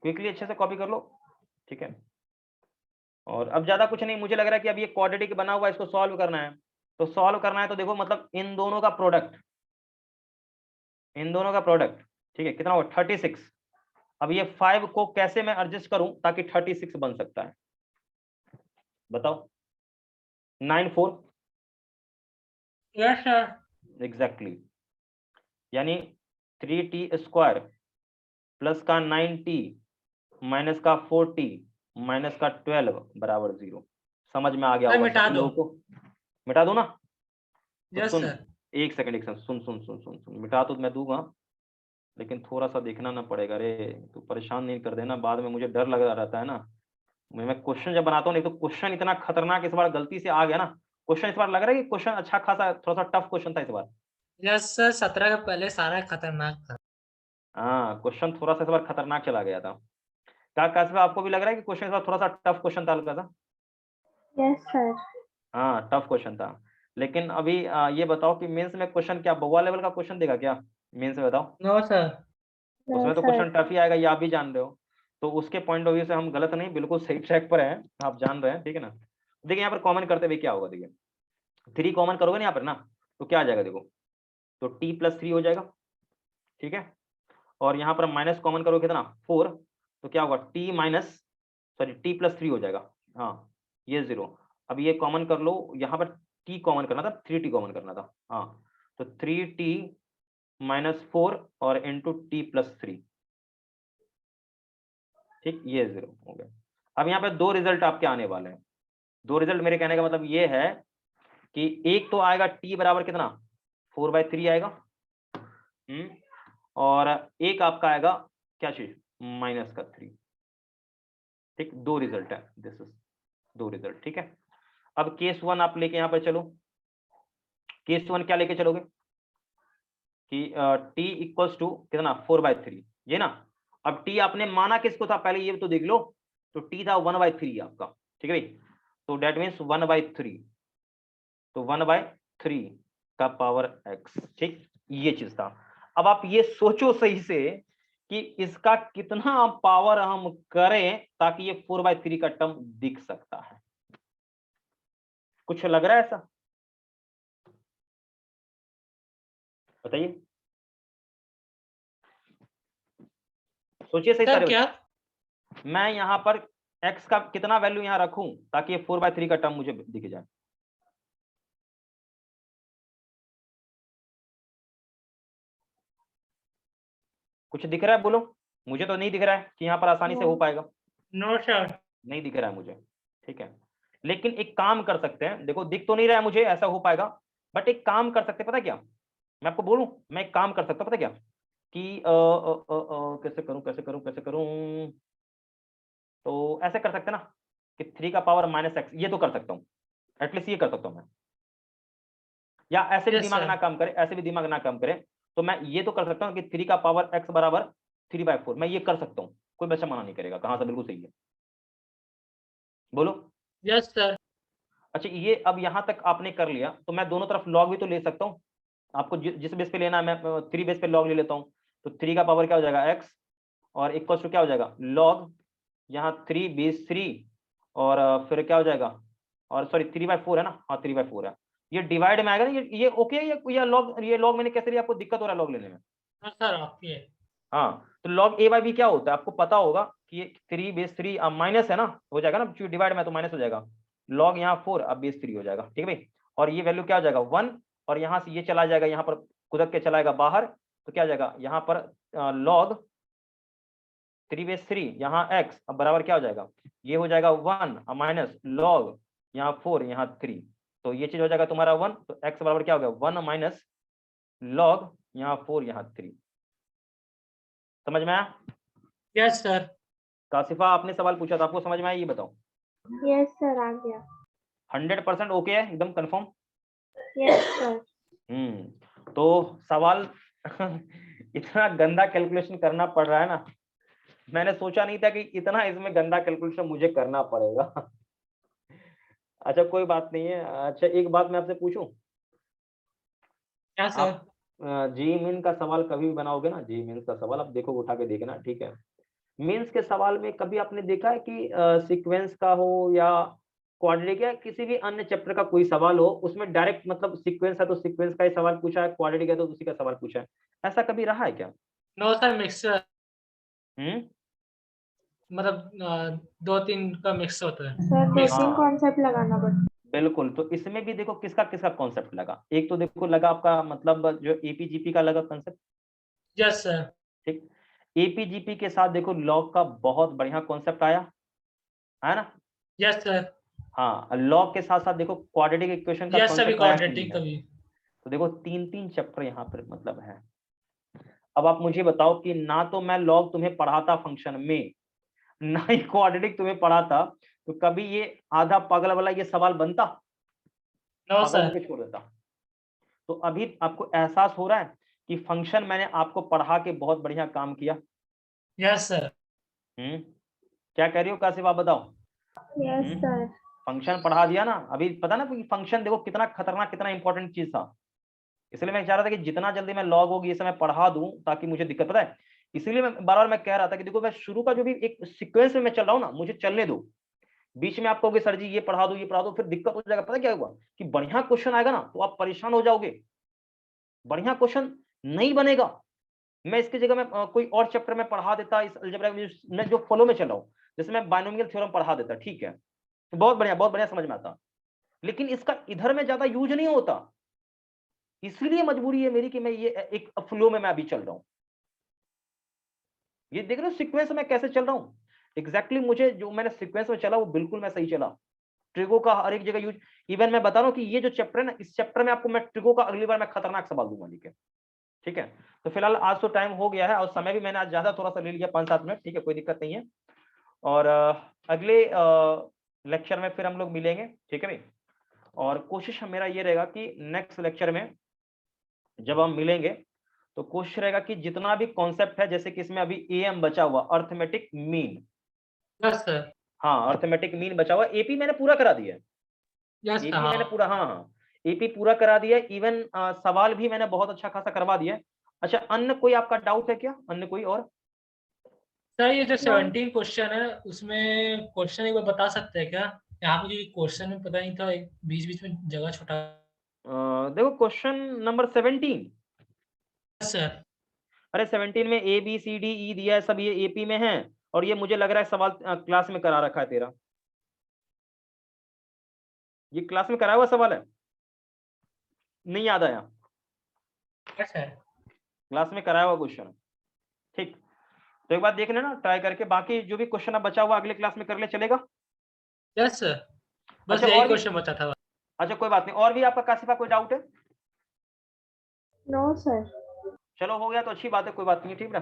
क्विकली अच्छे से कॉपी कर लो, ठीक है? और अब ज्यादा कुछ नहीं, मुझे लग रहा है कि अब ये क्वाड्रेटिक बना हुआ है, इसको सॉल्व करना है। तो सॉल्व करना है तो देखो मतलब इन दोनों का प्रोडक्ट, इन दोनों का प्रोडक्ट, ठीक है, कितना होगा 36। अब ये 5 को कैसे मैं एडजस्ट करूं ताकि 36 बन सकता है, बताओ? 9 4 यस सर। एग्जैक्टली, यानी 3t स्क्वायर प्लस का 9t माइनस का 4t माइनस का 12 बराबर 0। समझ में आ गया सर होगा मिटा सभी दो। लोगों को? मिटा दो ना? तो यस सुन, सर। एक सेकंड सुन सुन सुन सुन सुन, मिटा तो मैं दूंगा, लेकिन थोड़ा सा देखना ना पड़ेगा रे। तू परेशान नहीं कर देना, बाद में मुझे डर लग रहा रहता है ना। मैं क्वेश्चन जब बनाता हूँ, नहीं तो क्वेश्चन इतना खतरनाक इस बार गलती से आ गया ना। क्वेश्चन इस बार लग रहा है कि क्वेश्चन अच्छा खासा, थोड़ा सा टफ क्वेश्चन था इस बार। यस सर 17 के पहले सारा खतरनाक था। हाँ, क्वेश्चन थोड़ा सा इस बार खतरनाक चला गया था। क्या काश आपको भी लग रहा है कि क्वेश्चन इस बार थोड़ा सा टफ क्वेश्चन था, हल्का सा? Yes sir. हाँ टफ क्वेश्चन था। लेकिन अभी ये बताओ कि मेंस में क्वेश्चन क्या बउआ लेवल का क्वेश्चन देगा क्या मेंस में, बताओ? No sir. नो उसमें तो सर। क्वेश्चन टफ ही आएगा, ये आप भी जान रहे हो। तो उसके पॉइंट ऑफ व्यू से हम गलत नहीं, बिल्कुल सही ट्रैक पर हैं, आप जान रहे हैं, ठीक है ना? देखिए यहाँ पर कॉमन करते हुए क्या होगा, देखिए 3 कॉमन करोगे ना यहाँ पर ना, तो क्या आ जाएगा देखो, तो t प्लस 3 हो जाएगा, ठीक है? और यहाँ पर माइनस कॉमन करोगे कितना 4, तो क्या होगा t minus, sorry t plus 3 हो जाएगा, हाँ ये 0। अब ये कॉमन कर लो, यहाँ पर t कॉमन करना था, 3t कॉमन करना था, हाँ तो 3t माइनस 4 और इंटू t प्लस 3, ठीक, ये 0 हो गया। अब यहाँ पे दो रिजल्ट आपके आने वाले हैं। दो रिजल्ट मेरे कहने का मतलब ये है कि एक तो आएगा t बराबर कितना 4/3 आएगा, और एक आपका आएगा क्या चीज माइनस का 3, ठीक। दो रिजल्ट है, दिस इज दो रिजल्ट, ठीक है। अब केस 1 आप लेके यहाँ पर चलो। केस 1 क्या लेके चलोगे कि t इक्वल्स टू कितना 4/3, ये ना। अब t आपने माना किसको था पहले ये तो देख लो, तो t था 1/3 आपका, ठीक है भाई? तो डेट मीन्स 1/3, तो 1/3 का पावर x, ठीक, ये चीज था। अब आप ये सोचो सही से कि इसका कितना पावर हम करें ताकि ये 4/3 का टर्म दिख सकता है। कुछ लग रहा है ऐसा? बताइए, सोचिए सही सर सारे क्या? बच्चे। मैं यहाँ पर x का कितना वैल्यू यहाँ रखूं ताकि ये 4/3 का टर्म मुझे दिख जाए? कुछ दिख रहा है बोलो, मुझे तो नहीं दिख रहा है कि यहाँ पर आसानी से हो पाएगा, नो सर। नहीं दिख रहा है मुझे, ठीक है। लेकिन एक काम कर सकते हैं, देखो दिख तो नहीं रहा है मुझे ऐसा हो पाएगा, बट एक काम कर सकते हैं, पता क्या, मैं आपको बोलूं, मैं एक काम कर सकता हूं, पता क्या, कि कैसे करूं, तो ऐसे कर सकते हैं ना कि 3 का पावर -x, ये तो कर सकता हूँ, एटलीस्ट ये कर सकता हूँ मैं, या ऐसे भी Yes, दिमाग sir. ना काम करे, ऐसे भी दिमाग ना काम करे, तो मैं ये तो कर सकता हूँ कि 3 का पावर x बराबर 3/4, मैं ये कर सकता हूँ, कोई बच्चा मना नहीं करेगा, कहाँ से, बिल्कुल सही है, बोलो। Yes, sir. अच्छा ये अब यहाँ तक आपने कर लिया, तो मैं दोनों तरफ लॉग भी तो ले सकता हूँ, आपको जिस बेस पे लेना है, मैं 3 बेस पे लॉग ले लेता हूँ, तो 3 का पावर क्या हो जाएगा x, और इक्वल टू क्या हो जाएगा लॉग, यहाँ 3 बेस 3, और फिर क्या हो जाएगा, और सॉरी 3/4 है ना, हाँ 3/4 है, ये डिवाइड में आएगा ना, ये ओके है, ये लॉग, ये लॉग मैंने कैसे लिया, आपको दिक्कत हो रहा है लॉग लेने में, No, sir. Okay. हाँ, तो लॉग a/b क्या होता है आपको पता होगा कि ये 3 बेस 3 माइनस है ना, हो जाएगा ना, डिवाइड में तो माइनस हो जाएगा, लॉग यहाँ 4 अब बेस 3 हो जाएगा, ठीक है भाई, और ये वैल्यू क्या हो जाएगा 1, और यहाँ से ये चला जाएगा, यहाँ पर कुदक के चलाएगा बाहर, तो क्या हो जाएगा यहाँ पर लॉग 3 बेस 3 यहाँ x, अब बराबर क्या हो जाएगा, ये हो जाएगा 1 माइनस लॉग यहाँ 4 यहाँ 3, तो ये चीज हो जाएगा तुम्हारा 1, तो x बराबर क्या हो गया 1 माइनस लॉग यहाँ 4 यहाँ 3, समझ में आया। Yes, sir. काशिफा आपने सवाल पूछा था, आपको समझ में आया, ये बताओ। यस सर, आ गया। 100% ओके है, एकदम कंफर्म। Yes sir. तो सवाल इतना गंदा कैलकुलेशन करना पड़ रहा है ना, मैंने सोचा नहीं था कि इतना इसमें गंदा कैलकुलेशन मुझे करना पड़ेगा। अच्छा कोई बात नहीं है। अच्छा एक बात मैं आपसे पूछूं, Yes, sir. आप जी मीन का सवाल कभी भी बनाओगे ना, जी मीन का सवाल आप देखो, उठा के देखना, ठीक है। मीन्स के सवाल में कभी आपने देखा है कि सीक्वेंस का हो या क्वाड्रेटिक या किसी भी अन्य चैप्टर का कोई सवाल हो, उसमें डायरेक्ट मतलब सीक्वेंस है तो सीक्वेंस का ही सवाल पूछा है, क्वाड्रेटिक है तो उसी का सवाल पूछा है, ऐसा कभी रहा है क्या? No, sir. Mixer. हम्म, मतलब 2-3 का मिक्स होता है। सर दो Mix. तीन हाँ कॉन्सेप्ट लगाना पड़ता बिल्कुल, तो इसमें भी देखो किसका किसका कॉन्सेप्ट लगा, एक तो देखो लगा आपका मतलब जो एपीजीपी का लगा कॉन्सेप्ट, Yes, sir. ठीक, एपीजीपी के साथ देखो लॉग का बहुत बढ़िया कॉन्सेप्ट आया है ना, Yes, sir. हाँ लॉग के साथ साथ देखो क्वाड्रेटिक इक्वेशन का Yes, सभी कॉन्सेप्ट आया कि नहीं क्वाड्रेटिक है? कभी। तो देखो 3 चैप्टर यहाँ पर मतलब है। अब आप मुझे बताओ कि ना तो मैं लॉग तुम्हें पढ़ाता फंक्शन में, ना ही क्वाड्रेटिक तुम्हें पढ़ाता, तो कभी ये आधा पागल वाला ये सवाल बनता, No, पागल sir. होकर छोड़ देता। तो अभी आपको एहसास हो रहा है कि फंक्शन मैंने आपको पढ़ा के बहुत बढ़िया काम किया। Yes, sir. क्या कह रही हो काशिफ, आप बताओ। है। Yes sir. फंक्शन पढ़ा दिया ना, अभी पता ना कि फंक्शन देखो कितना खतरनाक कितना इंपॉर्टेंट चीज था, इसलिए मैं चाह रहा था कि जितना जल्दी मैं लॉग होगी ये सब मैं पढ़ा दूं ताकि मुझे दिक्कत, पता है इसलिए मैं बार बार मैं कह रहा था कि देखो मैं शुरू का जो भी एक सीक्वेंस में मैं चल रहा हूँ ना, मुझे चलने दो, बीच में आप कहोगे सर जी ये पढ़ा दो ये पढ़ा दो, फिर दिक्कत हो जाएगा, पता क्या होगा कि बढ़िया क्वेश्चन आएगा ना तो आप परेशान हो जाओगे, बढ़िया क्वेश्चन नहीं बनेगा। मैं इसकी जगह में कोई और चैप्टर में पढ़ा देता, इस अलजेब्रा में जो फ्लो में चल रहा हूँ, जैसे मैं बाइनोमियल थ्योरम पढ़ा देता, ठीक है, तो बहुत बढ़िया समझ में आता, लेकिन इसका इधर में ज्यादा यूज नहीं होता, इसलिए मजबूरी है मेरी कि मैं ये एक फ्लो में मैं अभी चल रहा हूँ। ये देख रहे हो सीक्वेंस में कैसे चल रहा हूँ, एग्जैक्टली मुझे जो मैंने सीक्वेंस में चला वो बिल्कुल मैं सही चला, ट्रिगो का हर एक जगह यूज, इवन मैं बता रहा हूँ कि ये जो चैप्टर है ना, इस चैप्टर में आपको मैं ट्रिगो का अगली बार मैं खतरनाक सवाल दूंगा, ठीक है। तो फिलहाल आज तो टाइम हो गया है और समय भी मैंने आज ज्यादा थोड़ा सा ले लिया 5-7 मिनट, ठीक है, कोई दिक्कत नहीं है, और अगले लेक्चर में फिर हम लोग मिलेंगे, ठीक है भाई, और कोशिश मेरा ये रहेगा कि नेक्स्ट लेक्चर में जब हम मिलेंगे तो कोशिश रहेगा कि जितना भी कॉन्सेप्ट है, जैसे कि इसमें अभी एएम बचा हुआ अर्थमेटिक मीन, Yes, sir. हाँ अर्थमेटिक मीन बचा हुआ, एपी मैंने पूरा करा दिया है, Yes, एपी sir. मैंने हाँ. पूरा, हाँ एपी पूरा करा दिया, इवन सवाल भी मैंने बहुत अच्छा खासा करवा दिया है। अच्छा अन्य कोई आपका डाउट है क्या, अन्य कोई और? सर ये जो 17 क्वेश्चन है उसमें क्वेश्चन एक बार बता सकते हैं क्या? यहाँ मुझे क्वेश्चन में पता नहीं था, बीच बीच में जगह छोटा। देखो क्वेश्चन नंबर 17, सर अरे 17 में ए बी सी डी ई दिया है, सब ये एपी में है, और ये मुझे लग रहा है सवाल क्लास में करा रखा है तेरा, ये क्लास में कराया हुआ सवाल है, नहीं याद आया, सर क्लास में कराया हुआ क्वेश्चन, ठीक, तो एक बार देख लेना ट्राई करके, बाकी जो भी क्वेश्चन अब बचा हुआ अगले क्लास में कर ले, चलेगा? यस सर, बस अच्छा, यही और भी? क्वेश्चन बचा था। अच्छा कोई बात नहीं, और भी आपका काशिफा कोई डाउट है? No sir. चलो हो गया तो अच्छी बात है, कोई बात नहीं, ठीक है।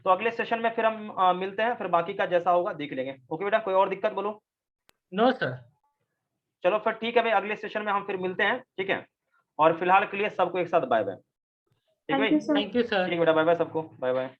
तो अगले सेशन में फिर हम मिलते हैं, फिर बाकी का जैसा होगा देख लेंगे। ओके बेटा, कोई और दिक्कत बोलो? No sir. चलो फिर ठीक है भाई, अगले सेशन में हम फिर मिलते हैं, ठीक है। और फिलहाल के लिए सबको एक साथ बाय बाय। ठीक है थैंक यू भाई, सर। Thank you sir. ठीक है बेटा, बाय बाय सबको, बाय बाय।